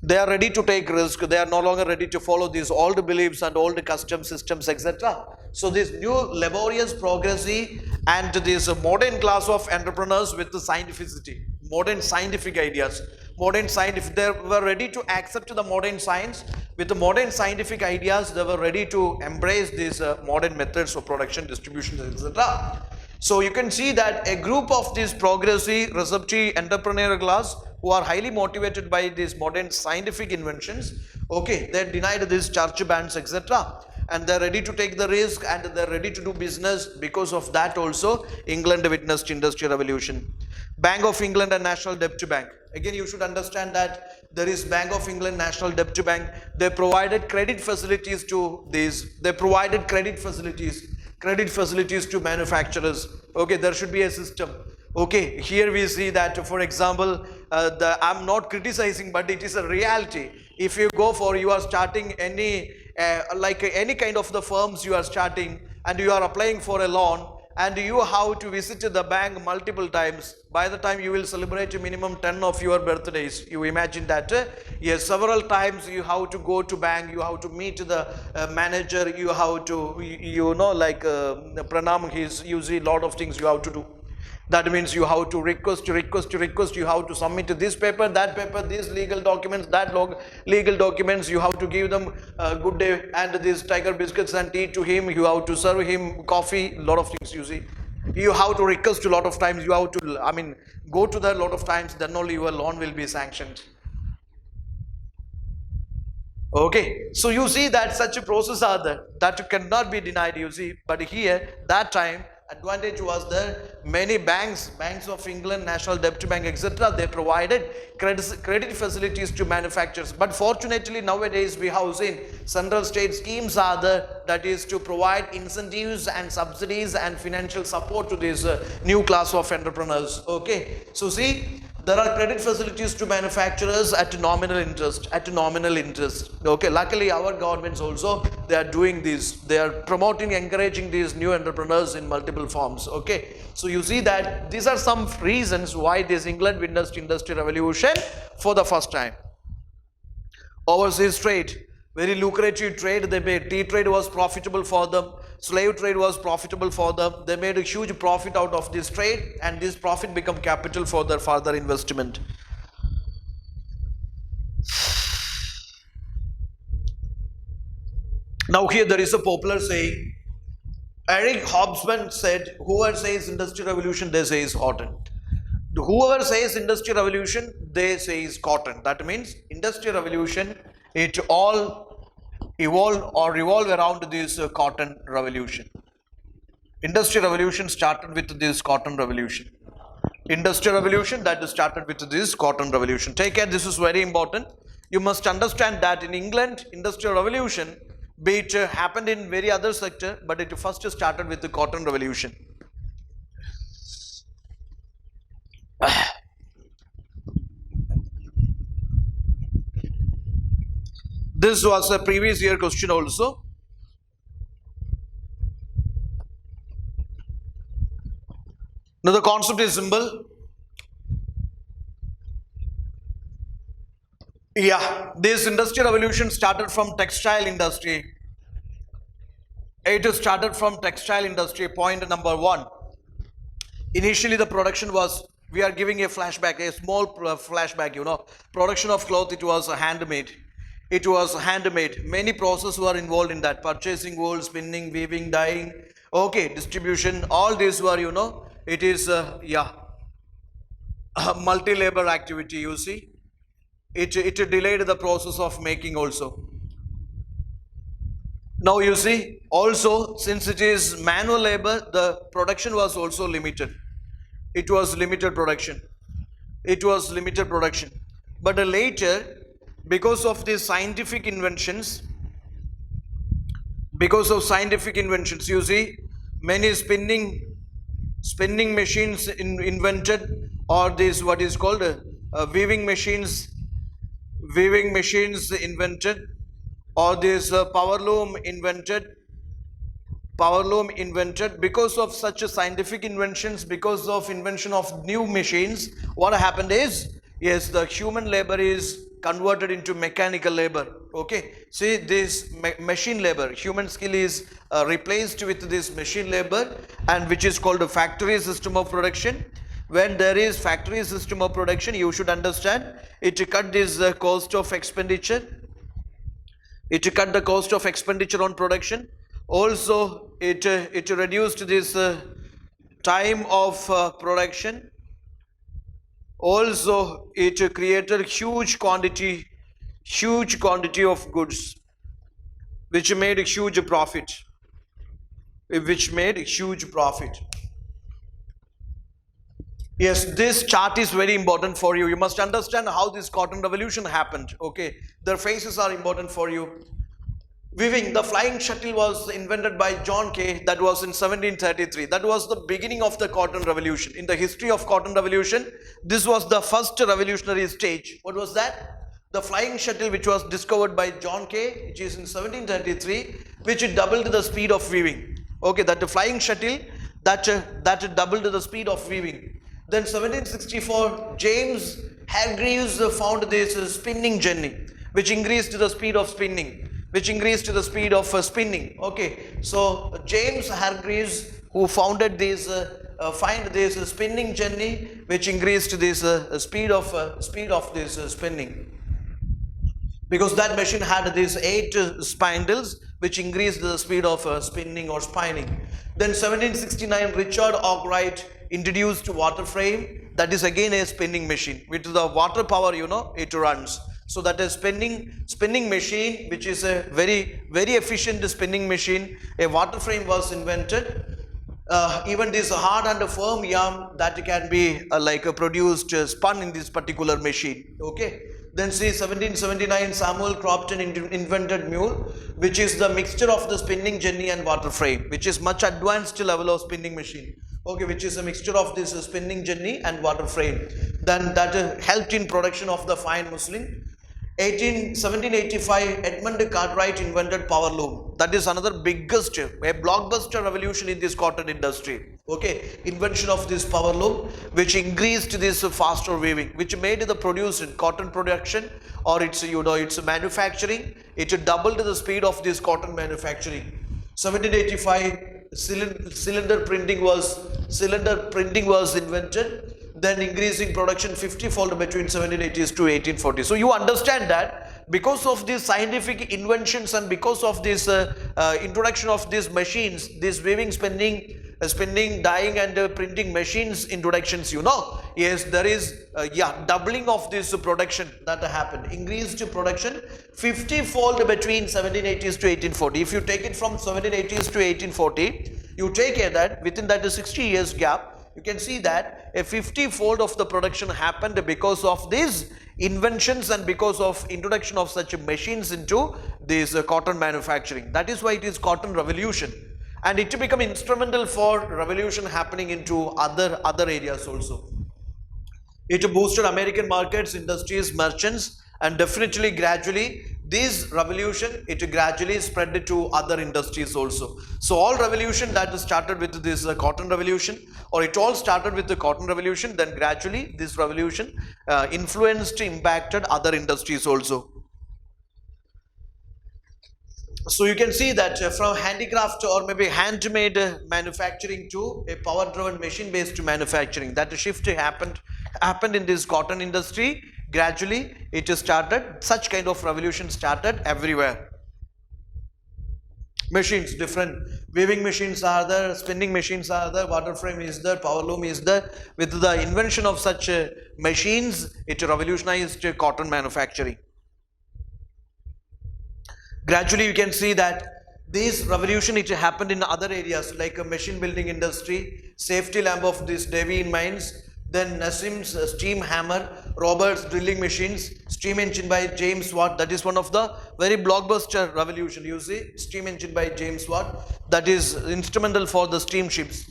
They are ready to take risk. They are no longer ready to follow these old beliefs and old custom systems, etc. So this new laborious, progressive, and this modern class of entrepreneurs with the scientificity, modern scientific ideas, they were ready to accept the modern science. With the modern scientific ideas, they were ready to embrace these modern methods of production, distribution, etc. So you can see that a group of these progressive, receptive, entrepreneurial class who are highly motivated by these modern scientific inventions, okay, they denied these church bans, etc. And they're ready to take the risk and they're ready to do business. Because of that also, England witnessed Industrial Revolution. Bank of England and National Debt Bank. Again, you should understand that there is Bank of England, National Debt Bank. They provided credit facilities to these. They provided credit facilities to manufacturers. Okay, there should be a system. Okay, here we see that, for example, I'm not criticizing, but it is a reality. If you go for, you are starting any kind of the firms you are starting and you are applying for a loan and you have to visit the bank multiple times. By the time you will celebrate minimum 10 of your birthdays, you imagine that, yes, several times you have to go to bank, you have to meet the manager, you have to, pranam, he's usually a lot of things you have to do. That means you have to request, you have to submit this paper, that paper, these legal documents, legal documents, you have to give them good day and these tiger biscuits and tea to him, you have to serve him coffee, lot of things you see. You have to request a lot of times, you have to, go to there a lot of times, then only your loan will be sanctioned. Okay, so you see that such a process are there that cannot be denied, you see. But here, that time, advantage was there. Many banks of England, National Debt Bank, etc., they provided credit facilities to manufacturers. But fortunately, nowadays we have seen central state schemes are there, that is to provide incentives and subsidies and financial support to this new class of entrepreneurs. Okay, so see, there are credit facilities to manufacturers at nominal interest. Okay, luckily our governments also, they are doing this. They are promoting, encouraging these new entrepreneurs in multiple forms. Okay, so you see that these are some reasons why this England witnessed Industrial Revolution for the first time. Overseas trade, very lucrative trade they made. Tea trade was profitable for them. Slave trade was profitable for them. They made a huge profit out of this trade, and this profit became capital for their further investment. Now here there is a popular saying. Eric Hobsbawm said, whoever says Industrial Revolution, they say is cotton. Whoever says Industrial Revolution, they say is cotton. That means Industrial Revolution, it all evolve or revolve around this cotton revolution. Industrial Revolution started with this cotton revolution. Industrial Revolution that started with this cotton revolution. Take care, this is very important. You must understand that in England, Industrial Revolution, be it happened in very other sector, but it first started with the cotton revolution. This was a previous year question also. Now the concept is simple. Yeah, this industrial revolution started from textile industry. It started from textile industry. Point number one. Initially, the production was, we are giving a flashback, a small flashback, production of cloth, it was handmade. It was handmade. Many processes were involved in that. Purchasing, wool, spinning, weaving, dyeing, okay, distribution, all these were, it is, multi-labor activity, you see. It delayed the process of making also. Now you see, also since it is manual labor, the production was also limited. It was limited production. It was limited production. But later, because of the scientific inventions, you see, many spinning machines invented, or this what is called weaving machines invented, or this power loom invented. Because of such a scientific inventions, because of invention of new machines, what happened is, yes, the human labor is converted into mechanical labor. Okay, see, this machine labor, human skill is replaced with this machine labor, and which is called a factory system of production. When there is factory system of production, you should understand, it cut this cost of expenditure. It cut the cost of expenditure on production. Also, it reduced this time of production. Also, it created huge quantity of goods, which made a huge profit. Yes, this chart is very important for you. You must understand how this cotton revolution happened. Okay, their faces are important for you. Weaving, the flying shuttle was invented by John Kay. That was in 1733. That was the beginning of the cotton revolution. In the history of cotton revolution, this was the first revolutionary stage. What was that? The flying shuttle, which was discovered by John Kay, which is in 1733, which doubled the speed of weaving. Okay, that the flying shuttle, that doubled the speed of weaving. Then 1764, James Hargreaves found this spinning jenny, which increased the speed of spinning. Okay, so James Hargreaves, who founded this, find this spinning jenny, which increased this speed of this spinning, because that machine had these 8 spindles, which increased the speed of spinning or spinning. Then 1769, Richard Arkwright introduced water frame. That is again a spinning machine. With the water power, it runs. So that is spinning machine, which is a very, very efficient spinning machine. A water frame was invented. Even this hard and firm yarn that can be produced, spun in this particular machine. Okay. Then see 1779, Samuel Crompton invented mule, which is the mixture of the spinning jenny and water frame, which is much advanced level of spinning machine. Okay, which is a mixture of this spinning jenny and water frame. Then that helped in production of the fine muslin. 1785, Edmund Cartwright invented power loom. That is another biggest, a blockbuster revolution in this cotton industry. Okay, invention of this power loom, which increased this faster weaving, which made the produce in cotton production, or it's it's manufacturing. It doubled the speed of this cotton manufacturing. 1785, cylinder printing was invented. Then increasing production 50-fold between 1780s to 1840s. So you understand that because of these scientific inventions and because of this introduction of these machines, these weaving, spinning, dyeing and printing machines introductions, yes, there is doubling of this production that happened. Increased production 50-fold between 1780s to 1840. If you take it from 1780s to 1840, you take it that within that 60 years gap, you can see that a 50-fold of the production happened because of these inventions and because of introduction of such machines into this cotton manufacturing. That is why it is cotton revolution, and it become instrumental for revolution happening into other areas also. It boosted American markets, industries, merchants, and definitely gradually this revolution, it gradually spread to other industries also. So all revolution that started with this cotton revolution, or it all started with the cotton revolution, then gradually this revolution influenced, impacted other industries also. So you can see that from handicraft or maybe handmade manufacturing to a power driven machine based manufacturing, that shift happened in this cotton industry. Gradually it started, such kind of revolution started everywhere. Machines, different weaving machines are there, spinning machines are there, water frame is there, power loom is there. With the invention of such machines, it revolutionized cotton manufacturing. Gradually you can see that this revolution, it happened in other areas like a machine building industry, safety lamp of this Davy in mines, then Nassim's steam hammer, Robert's drilling machines, steam engine by James Watt, that is one of the very blockbuster revolution. You see, steam engine by James Watt, that is instrumental for the steamships.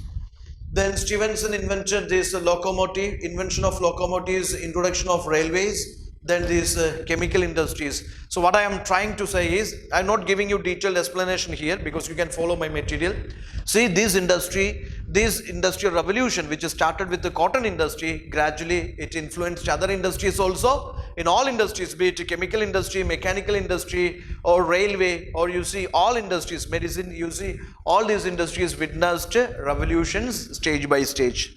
Then Stephenson invented this locomotive, invention of locomotives, introduction of railways, then these chemical industries. So what I am trying to say is, I am not giving you detailed explanation here because you can follow my material. See, this industrial revolution which started with the cotton industry, gradually it influenced other industries also. In all industries, be it chemical industry, mechanical industry, or railway, or you see all industries, medicine, you see all these industries witnessed revolutions stage by stage.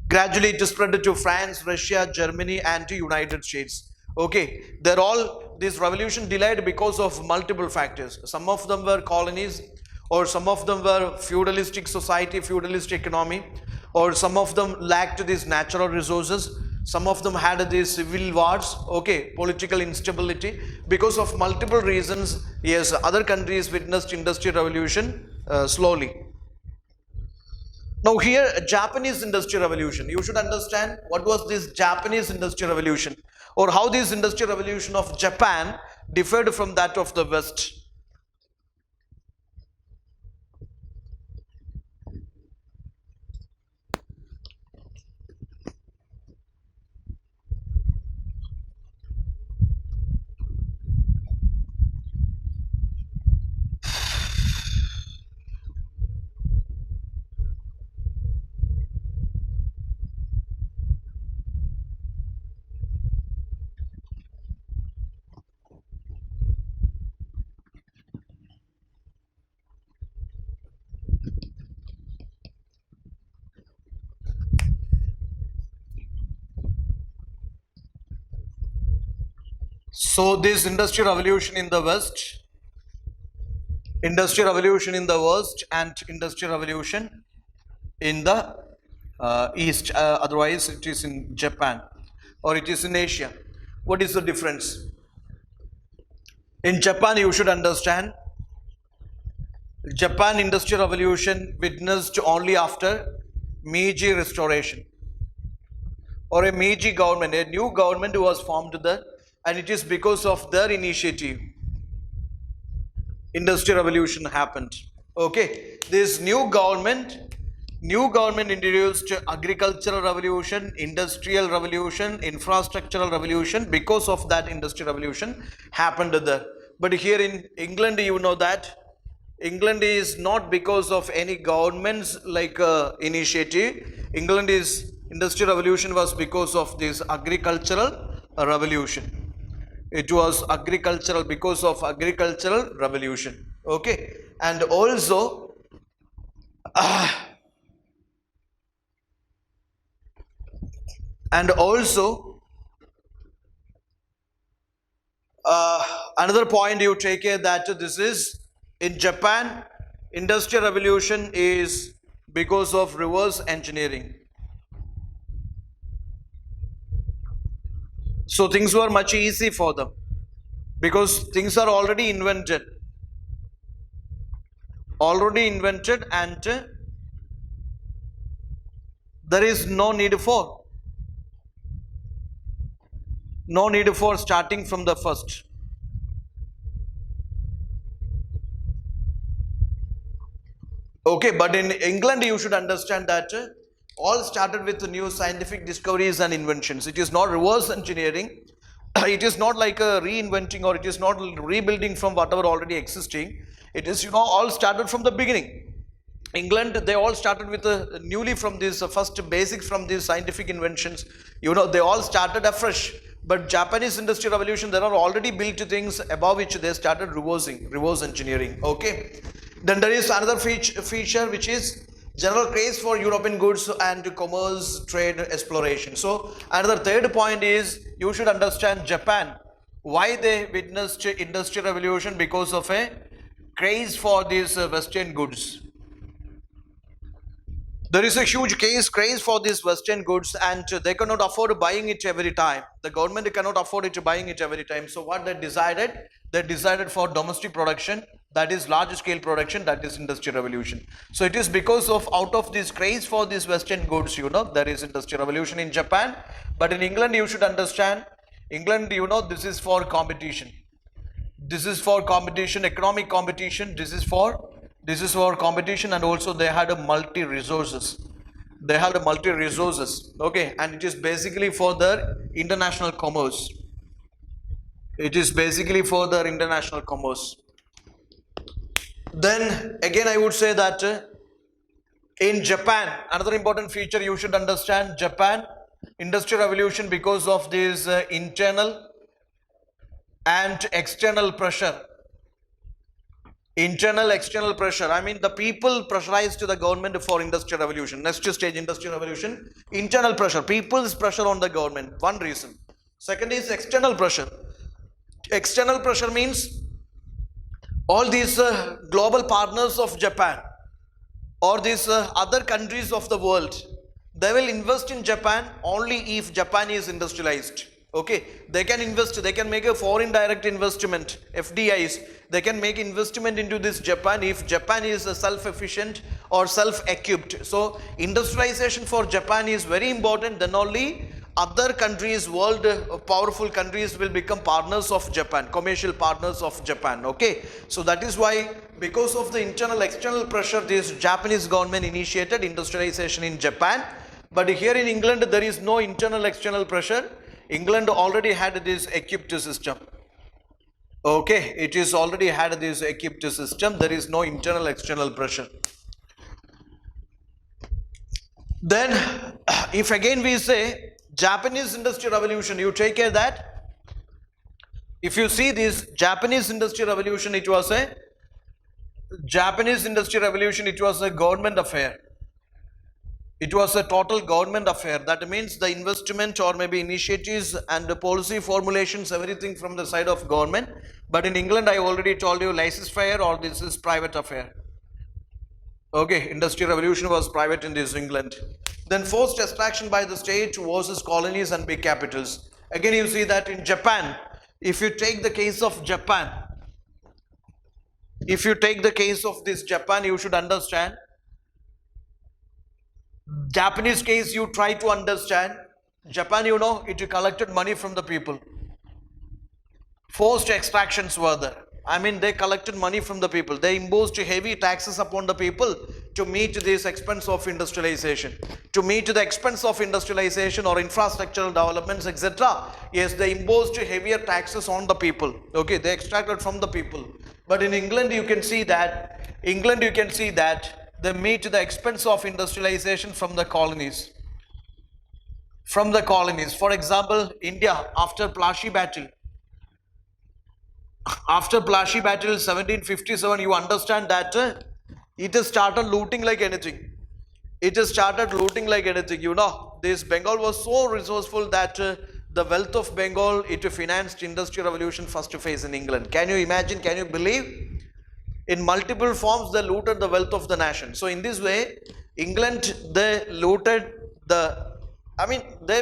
Gradually it spread to France, Russia, Germany and to United States. Okay, they're all, this revolution delayed because of multiple factors. Some of them were colonies, or some of them were feudalistic society, feudalist economy, or some of them lacked these natural resources. Some of them had these civil wars, okay, political instability. Because of multiple reasons, yes, other countries witnessed industrial revolution slowly. Now here, Japanese industrial revolution. You should understand what was this Japanese industrial revolution, or how this industrial revolution of Japan differed from that of the West. So this industrial revolution in the West, industrial revolution in the West and industrial revolution in the East, otherwise it is in Japan or it is in Asia. What is the difference? In Japan, you should understand, Japan industrial revolution witnessed only after Meiji restoration, or a Meiji government, a new government was formed there, and it is because of their initiative industrial revolution happened. Okay, this new government introduced agricultural revolution, industrial revolution, infrastructural revolution. Because of that, industrial revolution happened there. But here in England, you know that England is not because of any government's like initiative. England is industrial revolution was because of this agricultural revolution. It was agricultural, because of agricultural revolution. Okay, and also another point you take care that this is in Japan, industrial revolution is because of reverse engineering. So things were much easy for them because things are already invented and there is no need for starting from the first. Okay, but in England you should understand that all started with new scientific discoveries and inventions. It is not reverse engineering. it is not like a reinventing, or it is not rebuilding from whatever already existing. It is, all started from the beginning. England, they all started with newly from this first basics from these scientific inventions. They all started afresh. But Japanese Industrial Revolution, there are already built things above which they started reverse engineering. Okay. Then there is another feature which is general craze for European goods and commerce, trade, exploration. So another third point is you should understand Japan. Why they witnessed Industrial Revolution? Because of a craze for these Western goods. There is a huge craze for these Western goods, and they cannot afford buying it every time. The government cannot afford it buying it every time. So what they decided? They decided for domestic production, that is large scale production, that is Industrial Revolution. So it is because of out of this craze for these Western goods, there is Industrial Revolution in Japan. But in England, you should understand, England, this is for competition. This is for competition, economic competition. This is for competition, and also they had a multi-resources. Okay, and it is basically for their international commerce. Then again, I would say that in Japan, another important feature you should understand, Japan Industrial Revolution, because of this internal and external pressure. External pressure. I mean, the people pressurized to the government for Industrial Revolution. Next stage, Industrial Revolution. Internal pressure. People's pressure on the government. One reason. Second is external pressure. External pressure means all these global partners of Japan, or these other countries of the world, they will invest in Japan only if Japan is industrialized. Okay, they can invest, they can make a foreign direct investment, FDIs. They can make investment into this Japan if Japan is self-efficient or self-equipped. So industrialization for Japan is very important. Then only other countries, world powerful countries, will become partners of Japan, commercial partners of Japan. Okay, so that is why, because of the internal external pressure, this Japanese government initiated industrialization in Japan. But here in England, there is no internal external pressure. England already had this equipped system. Okay, it is already had this equipped system. There is no internal external pressure. Then if again we say Japanese Industrial Revolution, you take care that if you see this Japanese Industrial Revolution, it was a government affair. It was a total government affair. That means the investment or maybe initiatives and the policy formulations, everything from the side of government. But in England, I already told you, laissez-faire, or this is private affair. Okay, Industrial Revolution was private in this England. Then forced extraction by the state versus colonies and big capitals. Again, you see that in Japan, if you take the case of Japan, you should understand, Japanese case, you try to understand. Japan, it collected money from the people. Forced extractions were there. I mean, they collected money from the people. They imposed heavy taxes upon the people to meet this expense of industrialization. To meet the expense of industrialization or infrastructural developments, etc. Yes, they imposed heavier taxes on the people. Okay, they extracted from the people. But in England, you can see that they meet the expense of industrialization from the colonies. For example, India, after Plassey battle, 1757, you understand that it has started looting like anything. This Bengal was so resourceful that the wealth of Bengal, it financed Industrial Revolution first phase in England. Can you imagine? Can you believe? In multiple forms, they looted the wealth of the nation. So in this way, England, they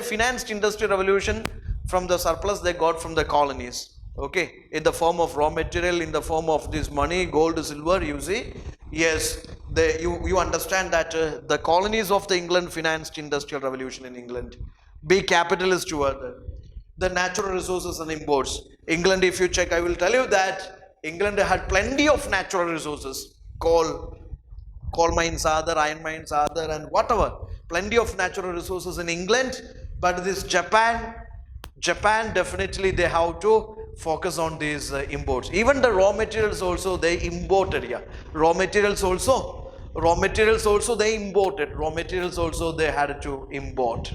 financed Industrial Revolution from the surplus they got from the colonies. Okay, in the form of raw material, in the form of this money, gold, silver, you see. Yes, you understand that the colonies of the England financed Industrial Revolution in England. Big capitalists were there. The natural resources and imports. England, if you check, I will tell you that England had plenty of natural resources. Coal mines are there, iron mines are there, and whatever. Plenty of natural resources in England. But this Japan Japan, definitely they have to focus on these imports. Even the raw materials also they imported. Yeah, raw materials also they imported. Raw materials also they had to import.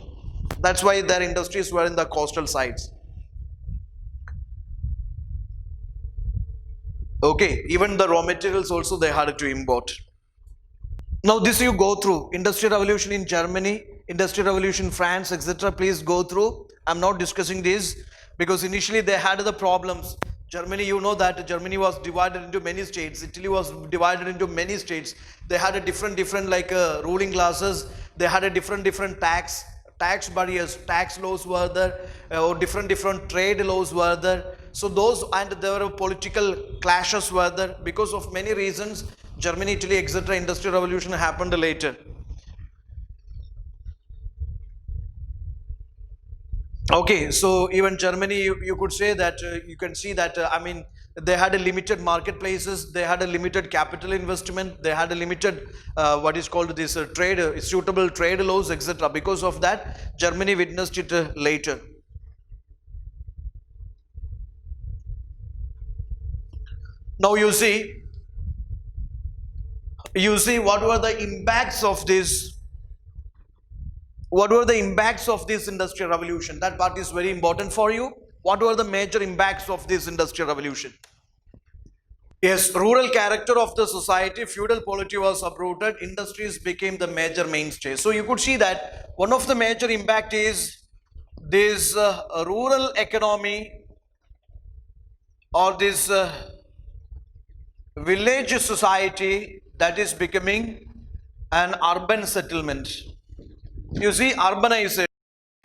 That's why their industries were in the coastal sides. Okay, even the raw materials also they had to import. Now this you go through industrial revolution in Germany, industrial revolution France, etc. Please go through. I'm not discussing this because initially they had the problems. Germany, you know that Germany was divided into many states. Italy was divided into many states. They had a different like ruling classes. They had a different tax barriers, tax laws were there, or different trade laws were there. So those, and there were political clashes were there because of many reasons. Germany, Italy, etc. Industrial revolution happened later. Okay, so even Germany, you could say that you can see that I mean they had a limited marketplaces, they had a limited capital investment, they had a limited what is called this trade suitable trade laws, etc. Because of that, Germany witnessed it later. Now you see what were the impacts of this. What were the impacts of this industrial revolution? That part is very important for you. What were the major impacts of this industrial revolution? Yes, rural character of the society, feudal polity was uprooted, industries became the major mainstay. So you could see that one of the major impact is this rural economy or this village society that is becoming an urban settlement. You see, urbanization.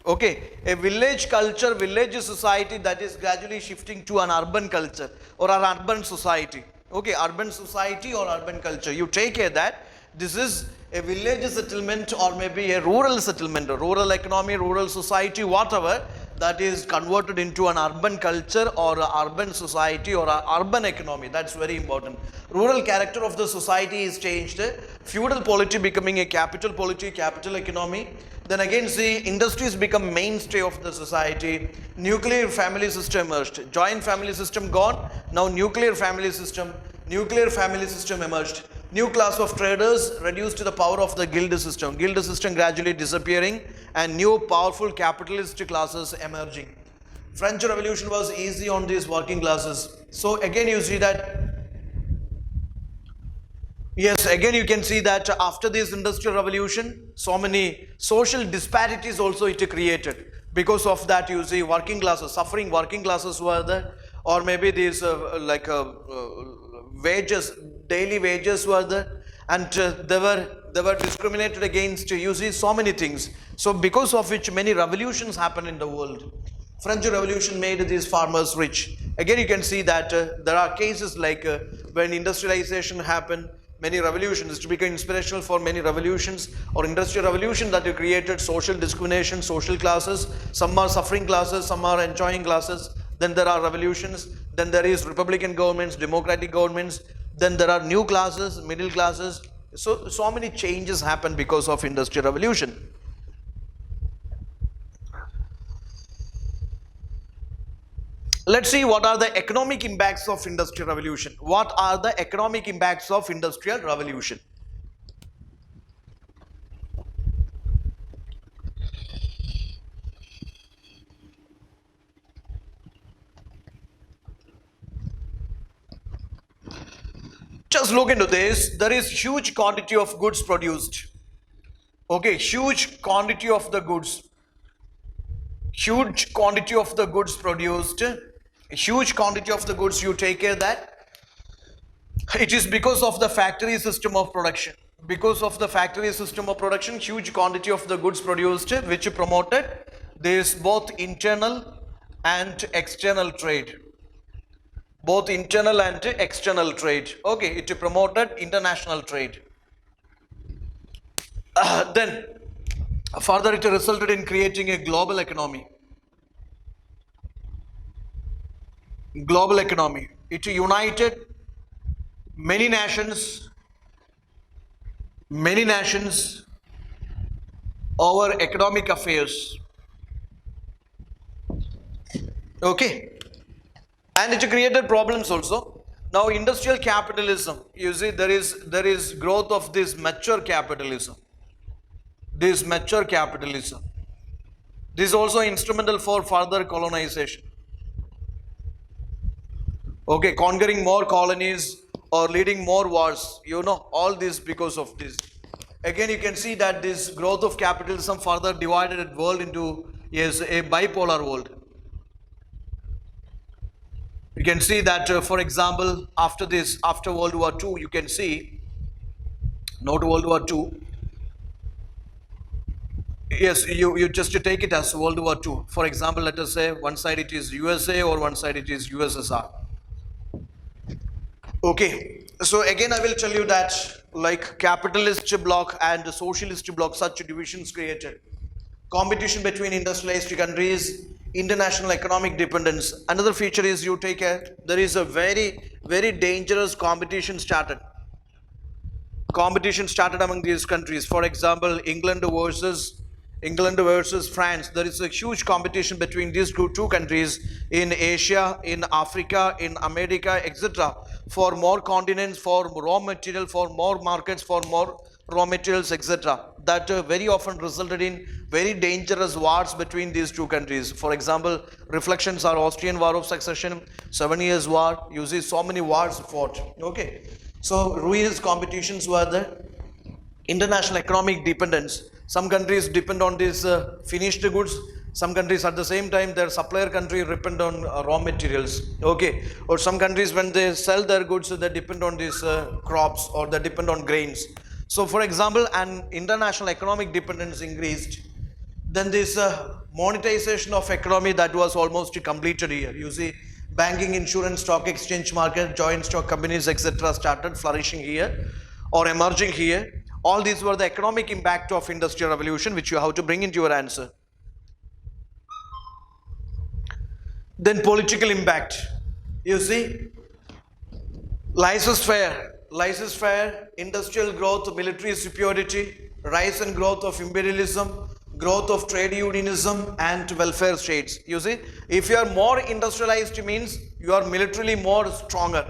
Okay, a village culture, village society that is gradually shifting to an urban culture or an urban society. Okay, urban society or urban culture. You take care that this is a village settlement or maybe a rural settlement, a rural economy, rural society, whatever, that is converted into an urban culture or an urban society or an urban economy. That's very important. Rural character of the society is changed. Feudal polity becoming a capital polity, capital economy. Then again see industries become mainstay of the society. Nuclear family system emerged. Joint family system gone. Now nuclear family system emerged. New class of traders reduced to the power of the guild system. Guild system gradually disappearing and new powerful capitalist classes emerging. French Revolution was easy on these working classes. So again you see that, yes, again you can see that after this industrial revolution, so many social disparities also it created. Because of that, you see working classes, suffering working classes were there, or maybe these wages, daily wages were there, and they were discriminated against. You see so many things. So because of which many revolutions happened in the world. French Revolution made these farmers rich. Again, you can see that there are cases like when industrialization happened, many revolutions, it became inspirational for many revolutions or industrial revolution that created social discrimination, social classes. Some are suffering classes, some are enjoying classes. Then there are revolutions. Then there is Republican governments, democratic governments. Then there are new classes, middle classes. So many changes happen because of industrial revolution. Let's see what are the economic impacts of industrial revolution. What are the economic impacts of industrial revolution? Just look into this. There is huge quantity of goods produced. Okay, huge quantity of the goods. Huge quantity of the goods produced. Huge quantity of the goods, you take care that. It is because of the factory system of production. Because of the factory system of production, huge quantity of the goods produced, which promoted this both internal and external trade. Both internal and external trade. Okay, it promoted international trade. Then further it resulted in creating a global economy. Global economy. It united many nations over economic affairs. Okay, and it created problems also. Now industrial capitalism, you see, there is growth of this mature capitalism. This mature capitalism. This is also instrumental for further colonization. Okay, conquering more colonies or leading more wars, all this because of this. Again, you can see that this growth of capitalism further divided the world into, yes, a bipolar world. You can see that, for example, after World War II, you can see, not World War II, yes, you just take it as World War II. For example, let us say one side it is USA or one side it is USSR. Okay, so again I will tell you that like capitalist bloc and socialist bloc, such divisions created. Competition between industrialized countries, international economic dependence. Another feature is, you take care, there is a very, very dangerous competition started. Competition started among these countries. For example, England versus France. There is a huge competition between these two countries in Asia, in Africa, in America, etc. For more continents, for raw material, for more markets, for more raw materials, etc. That very often resulted in very dangerous wars between these two countries. For example, reflections are Austrian War of Succession, 7 Years' War. You see so many wars fought. Okay, so ruinous competitions were there. International economic dependence. Some countries depend on these finished goods. Some countries at the same time, their supplier country depend on raw materials. Okay, or some countries when they sell their goods, they depend on these crops, or they depend on grains. So for example, an international economic dependence increased. Then this monetization of economy, that was almost completed here. You see, banking, insurance, stock exchange market, joint stock companies, etc. started flourishing here or emerging here. All these were the economic impact of industrial revolution, which you have to bring into your answer. Then political impact. You see, laissez-faire, industrial growth, military superiority, rise and growth of imperialism, growth of trade unionism and welfare states. You see, if you are more industrialized, means you are militarily more stronger.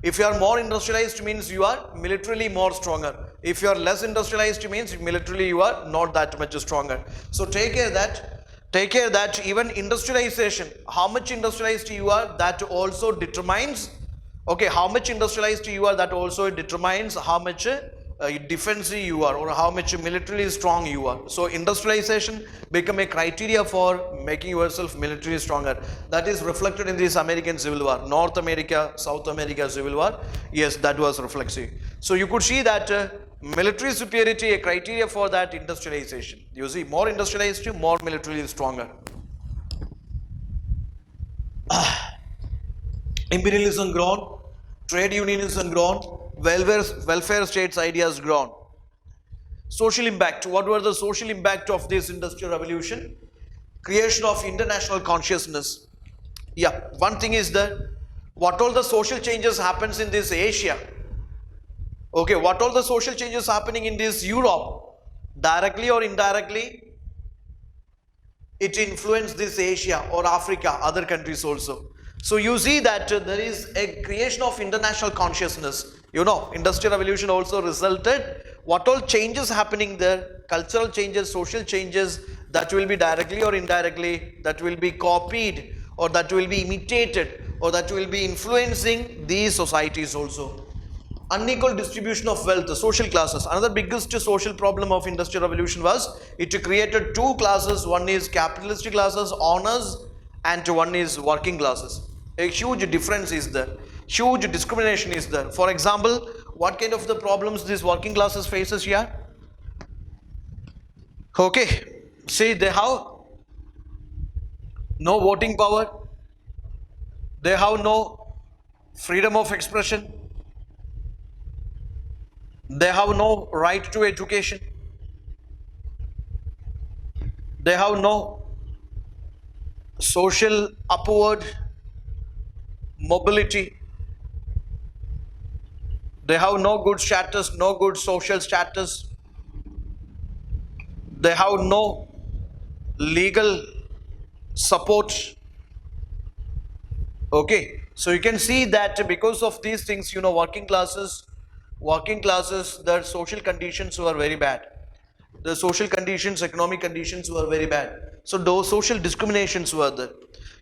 If you are more industrialized, means you are militarily more stronger. If you are less industrialized, means militarily you are not that much stronger. So take care that even industrialization, how much industrialized you are, that also determines, okay, how much industrialized you are, that also determines how much defensive you are, or how much militarily strong you are. So industrialization become a criteria for making yourself militarily stronger. That is reflected in this American Civil War, North America, South America Civil War. Yes, that was reflexive. So you could see that military superiority, a criteria for that industrialization. You see, more industrialized, more militarily stronger. Imperialism grown, trade unionism grown, welfare states ideas grown. Social impact. What were the social impact of this industrial revolution? Creation of international consciousness. Yeah, one thing is that what all the social changes happens in this Asia. Okay, what all the social changes happening in this Europe, directly or indirectly, it influenced this Asia or Africa, other countries also. So you see that there is a creation of international consciousness. You know, industrial revolution also resulted, what all changes happening there, cultural changes, social changes, that will be directly or indirectly, that will be copied, or that will be imitated, or that will be influencing these societies also. Unequal distribution of wealth, social classes. Another biggest social problem of industrial revolution was it created two classes. One is capitalist classes, owners, and one is working classes. A huge difference is there. Huge discrimination is there. For example, what kind of the problems these working classes faces here? Okay, see, they have no voting power. They have no freedom of expression. They have no right to education. They have no social upward mobility. They have no good status, no good social status. They have no legal support. Okay, so you can see that because of these things, working classes, their social conditions were very bad. The social conditions, economic conditions were very bad. So those social discriminations were there.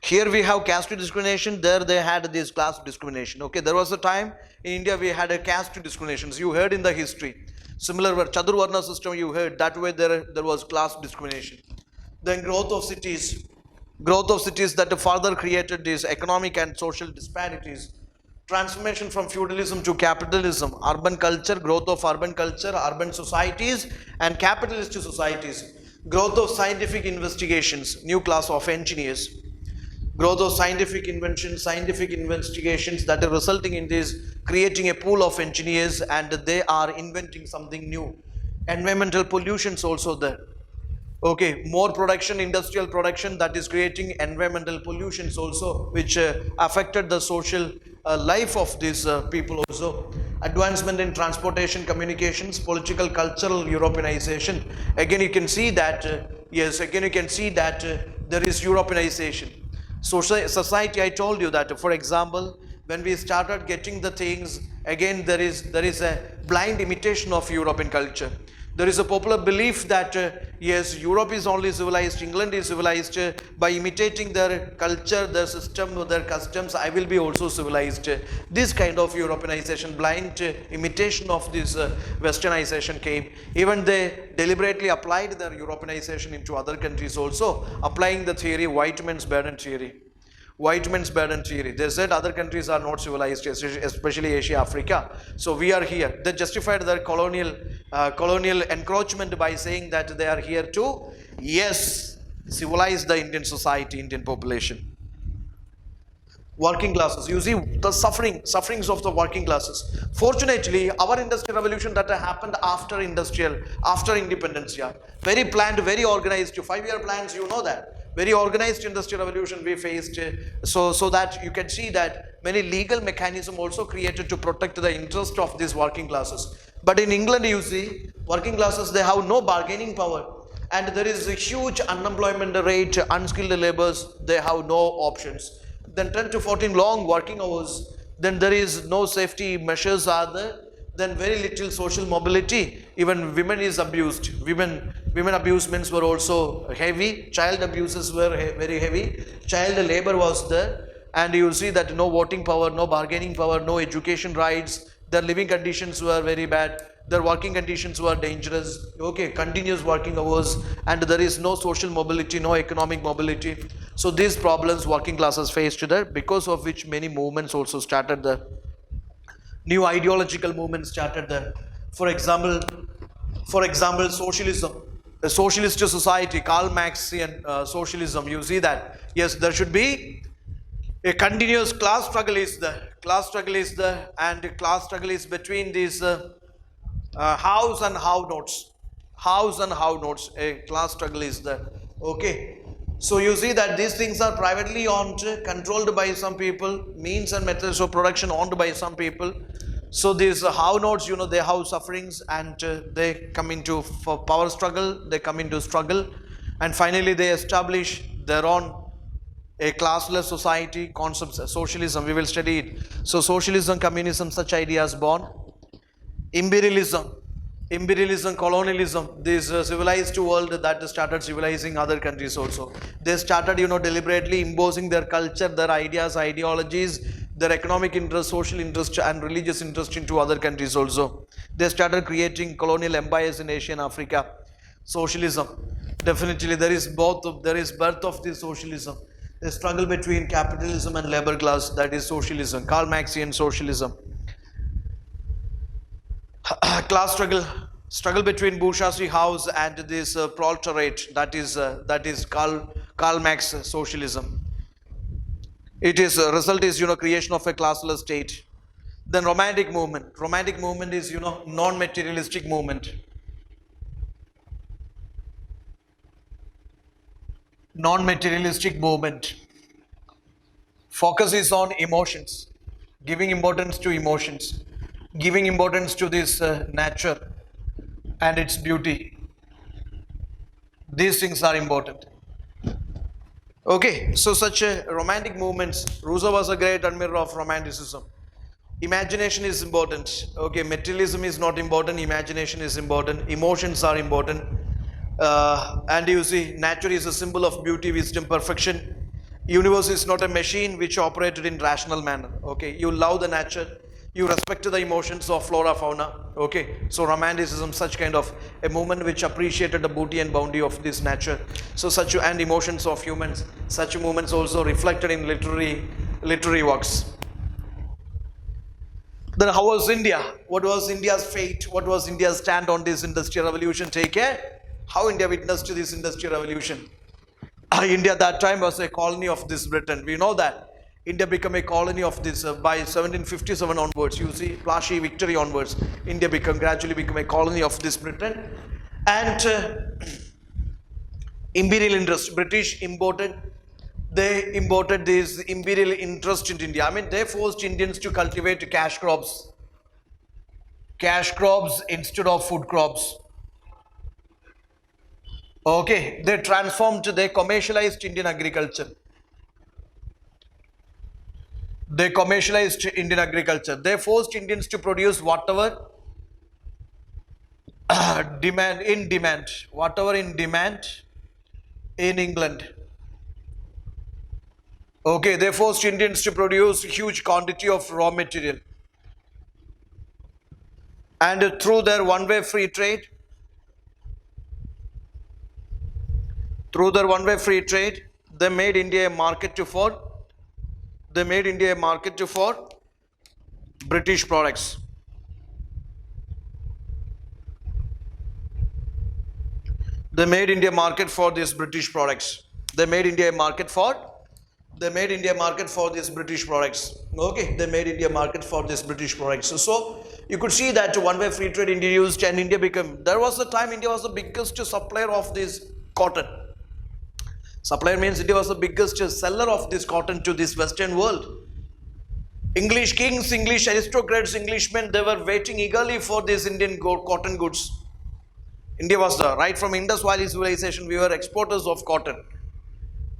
Here we have caste discrimination. There they had this class discrimination. Okay, there was a time in India we had a caste discriminations. You heard in the history. Similar Chaturvarna system. You heard that way there was class discrimination. Then growth of cities that further created these economic and social disparities. Transformation from feudalism to capitalism, urban culture, growth of urban culture, urban societies and capitalist societies, growth of scientific investigations, new class of engineers, growth of scientific inventions, scientific investigations that are resulting in this creating a pool of engineers and they are inventing something new. Environmental pollutions also there. Okay, more production, industrial production that is creating environmental pollutions also, which affected the social life of these people also. Advancement in transportation, communications, political, cultural Europeanization. Again, you can see that, yes, again, you can see that there is Europeanization. Society, I told you that, for example, when we started getting the things, again, there is a blind imitation of European culture. There is a popular belief that yes, Europe is only civilized, England is civilized. By imitating their culture, their system, their customs, I will be also civilized. This kind of Europeanization, blind imitation of this westernization came. Even they deliberately applied their Europeanization into other countries also, applying the theory, white man's burden theory. White man's burden theory. They said other countries are not civilized, especially Asia, Africa. So we are here. They justified their colonial encroachment by saying that they are here to, yes, civilize the Indian society, Indian population. Working classes, you see the sufferings of the working classes. Fortunately, our industrial revolution that happened after independence, yeah, very planned, very organized, 5-year plans, you know that. Very organized industrial revolution we faced, so that you can see that many legal mechanism also created to protect the interest of these working classes. But in England, you see, working classes, they have no bargaining power, and there is a huge unemployment rate, unskilled laborers, they have no options. Then 10 to 14 long working hours, then there is no safety measures are there, then very little social mobility. Even women is abused. Women abusements were also heavy. Child abuses were very heavy. Child labor was there, and you see that no voting power, no bargaining power, no education rights. Their living conditions were very bad. Their working conditions were dangerous. Okay, continuous working hours, and there is no social mobility, no economic mobility. So these problems working classes faced there, because of which many movements also started there. New ideological movements started there. For example, socialism, a socialist society, Karl Marxian socialism. You see that, yes, there should be a continuous class struggle is there. Class struggle is there, and class struggle is between these haves and have-nots. Haves and have-nots. A class struggle is there. Okay. So you see that these things are privately owned, controlled by some people, means and methods of production owned by some people. So these have-nots, they have sufferings, and they come into for power struggle, they come into struggle, and finally they establish their own a classless society, concepts, socialism, we will study it. So socialism, communism, such ideas born. Imperialism, colonialism, this civilized world that started civilizing other countries also. They started, deliberately imposing their culture, their ideas, ideologies, their economic interest, social interest and religious interest into other countries also. They started creating colonial empires in Asia and Africa. Socialism, definitely there is birth of this socialism. The struggle between capitalism and labor class, that is socialism, Karl Marxian socialism. Class struggle between bourgeoisie house and this proletariat, that is Karl Marx socialism. It is result is creation of a classless state. Then romantic movement is non-materialistic movement. Non-materialistic movement focuses on emotions, giving importance to emotions, giving importance to this nature and its beauty. These things are important. Okay, so such a romantic movements. Rousseau was a great admirer of romanticism. Imagination is important. Okay, materialism is not important. Imagination is important. Emotions are important. And you see, nature is a symbol of beauty, wisdom, perfection. Universe is not a machine which operated in rational manner. Okay, you love the nature, you respect the emotions of flora, fauna. Okay, so romanticism, such kind of a movement which appreciated the beauty and bounty of this nature. So such and emotions of humans, such movements also reflected in literary works. Then how was India? What was India's fate? What was India's stand on this industrial revolution? Take care. How India witnessed this industrial revolution? India that time was a colony of this Britain. We know that. India became a colony of this by 1757 onwards. You see, Plassey victory onwards. India gradually became a colony of this Britain. And imperial interest, British they imported this imperial interest in India. I mean, they forced Indians to cultivate cash crops instead of food crops. Okay, they commercialized Indian agriculture. They commercialized Indian agriculture. They forced Indians to produce whatever whatever in demand in England. Okay, they forced Indians to produce huge quantity of raw material. And through their one-way free trade, they made India a market for British products. They made India market for these British products. They made India a market for these British products. Okay, they made India market for these British products. So you could see that one-way free trade introduced, and India became. There was a time India was the biggest supplier of this cotton. Supplier means India was the biggest seller of this cotton to this Western world. English kings, English aristocrats, Englishmen, they were waiting eagerly for these Indian cotton goods. India was right from Indus Valley civilization, we were exporters of cotton.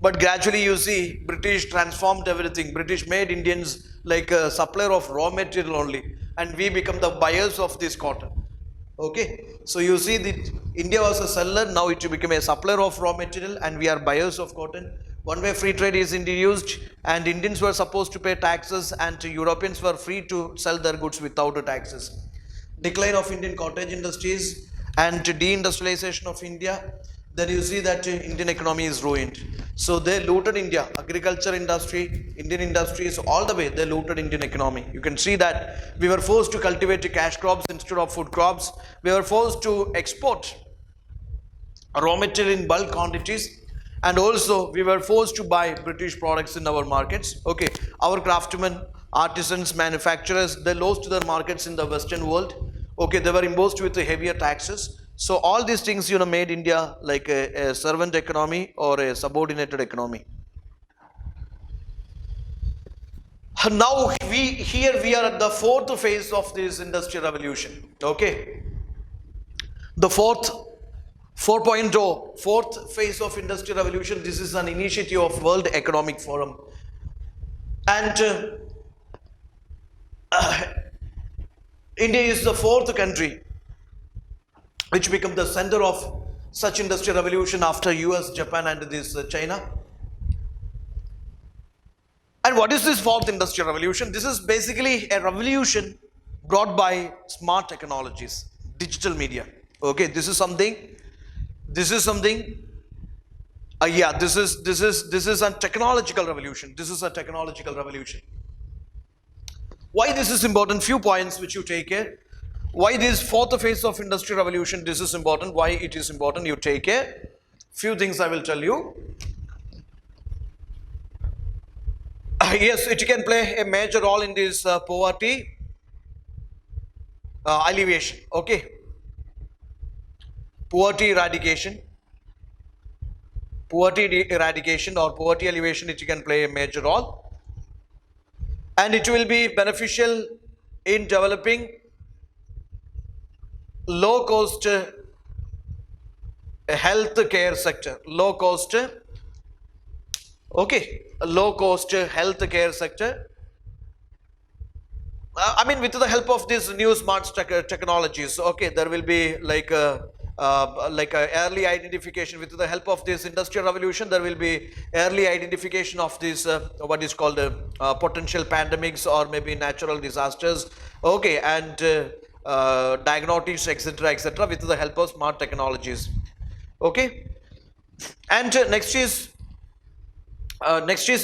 But gradually you see, British transformed everything. British made Indians like a supplier of raw material only. And we become the buyers of this cotton. Okay, so you see that India was a seller, now it became a supplier of raw material and we are buyers of cotton. One-way free trade is introduced and Indians were supposed to pay taxes and Europeans were free to sell their goods without the taxes. Decline of Indian cottage industries and deindustrialization of India, then you see that Indian economy is ruined. So they looted India, agriculture industry, Indian industries, all the way they looted Indian economy. You can see that we were forced to cultivate cash crops instead of food crops. We were forced to export raw material in bulk quantities, and also we were forced to buy British products in our markets. Okay, our craftsmen, artisans, manufacturers, they lost their markets in the Western world. Okay, they were imposed with heavier taxes. So all these things, made India like a servant economy or a subordinated economy. Now we are at the fourth phase of this industrial revolution. Okay, the fourth 4.0, fourth phase of industrial revolution. This is an initiative of World Economic Forum, and India is the fourth country which become the center of such industrial revolution after US, Japan and this China. And what is this fourth industrial revolution? This is basically a revolution brought by smart technologies, digital media. Okay, this is something this is a technological revolution. This is a technological revolution. Why this is important? Few points which you take care. Why this fourth phase of industrial revolution, this is important, why it is important, you take care. Few things I will tell you. Yes, it can play a major role in this poverty alleviation. Okay, poverty eradication or poverty alleviation, it can play a major role, and it will be beneficial in developing low cost health care sector, low cost Okay, low cost health care sector. I mean, with the help of these new smart technologies, okay, there will be like a early identification. With the help of this industrial revolution, there will be early identification of these what is called potential pandemics or maybe natural disasters. Okay, and diagnostics, etc., etc., with the help of smart technologies. Okay, and next is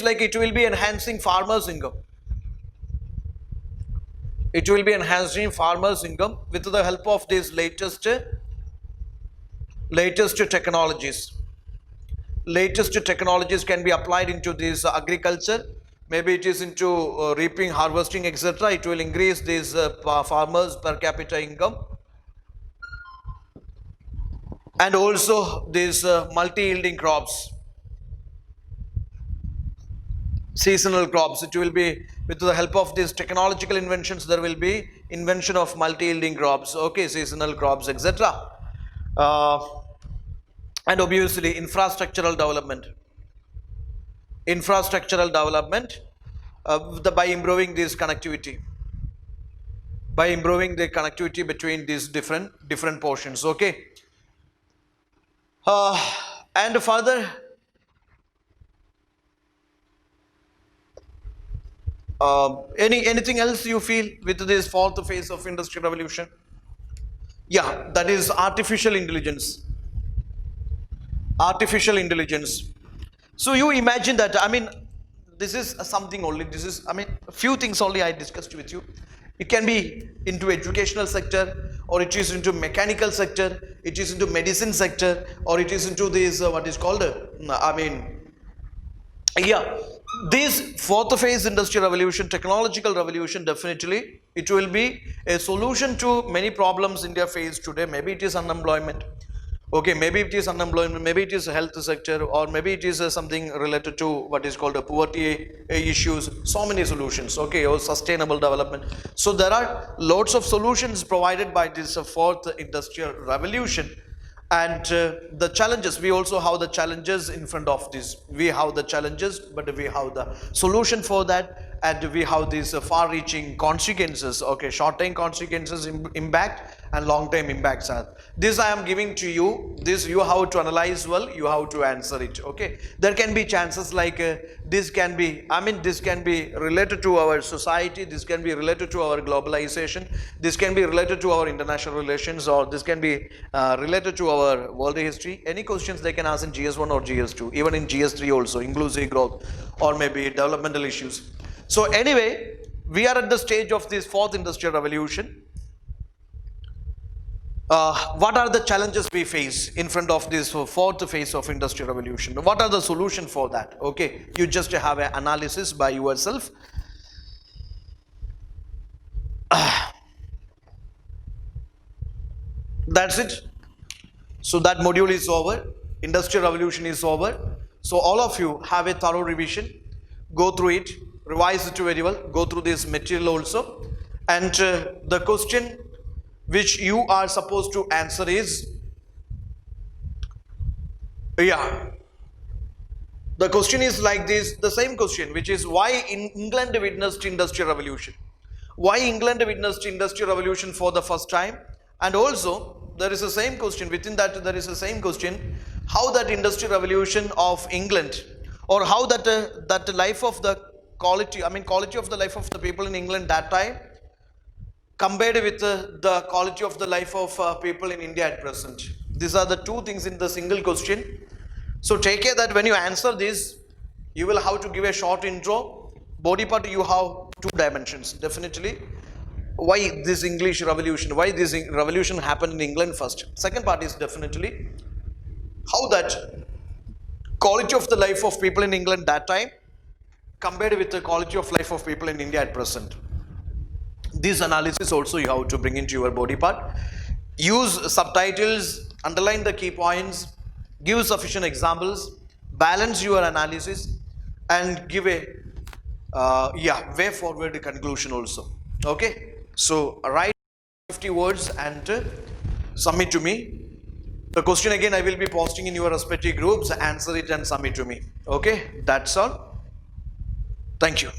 like it will be enhancing farmers' income. It will be enhancing farmers' income with the help of these latest technologies. Latest technologies can be applied into this agriculture. Maybe it is into reaping, harvesting, etc. It will increase these farmers' per capita income, and also these multi-yielding crops, seasonal crops. It will be with the help of these technological inventions. There will be invention of multi-yielding crops. Okay, seasonal crops, etc. And obviously infrastructural development. By improving this connectivity, by improving the connectivity between these different portions. Okay, and further, anything else you feel with this fourth phase of industrial revolution? Yeah, that is artificial intelligence. Artificial intelligence. So you imagine that, I mean, this is something only, this is, I mean, a few things only I discussed with you. It can be into educational sector, or it is into mechanical sector, it is into medicine sector, or it is into this, what is called, yeah, this fourth phase industrial revolution, technological revolution, definitely, it will be a solution to many problems India face today. Maybe it is unemployment. Okay, maybe it is unemployment, maybe it is health sector, or maybe it is something related to what is called a poverty issues. So many solutions, okay, or sustainable development. So there are lots of solutions provided by this fourth industrial revolution. And the challenges, we also have the challenges in front of this. We have the challenges, but we have the solution for that, and we have these far-reaching consequences. Okay, short-term consequences, impact, and long-term impacts are. This I am giving to you. This you have to analyze well. You have to answer it. Okay, there can be chances like this can be. I mean, this can be related to our society. This can be related to our globalization. This can be related to our international relations, or this can be related to our world history. Any questions they can ask in GS1 or GS2, even in GS3 also, inclusive growth, or maybe developmental issues. So anyway, we are at the stage of this fourth industrial revolution. What are the challenges we face in front of this fourth phase of industrial revolution? What are the solutions for that? Okay, you just have an analysis by yourself. That's it. So that module is over. Industrial revolution is over. So all of you have a thorough revision. Go through it, revise it very well, go through this material also. And the question which you are supposed to answer is, the question is like this, the same question, which is why England witnessed industrial revolution? Why England witnessed industrial revolution for the first time? And also there is the same question, within that there is the same question, how that industrial revolution of England, or how that that life of the quality, I mean quality of the life of the people in England that time compared with the quality of the life of people in India at present. These are the two things in the single question. So take care that when you answer this, you will have to give a short intro. Body part, you have two dimensions, definitely. Why this English revolution? Why this revolution happened in England first? Second part is definitely how that quality of the life of people in England that time compared with the quality of life of people in India at present. This analysis also you have to bring into your body part. Use subtitles, underline the key points, give sufficient examples, balance your analysis, and give a way forward conclusion also. Okay, so write 50 words and submit to me. The question again I will be posting in your respective groups. Answer it and submit to me. Okay, that's all. Thank you.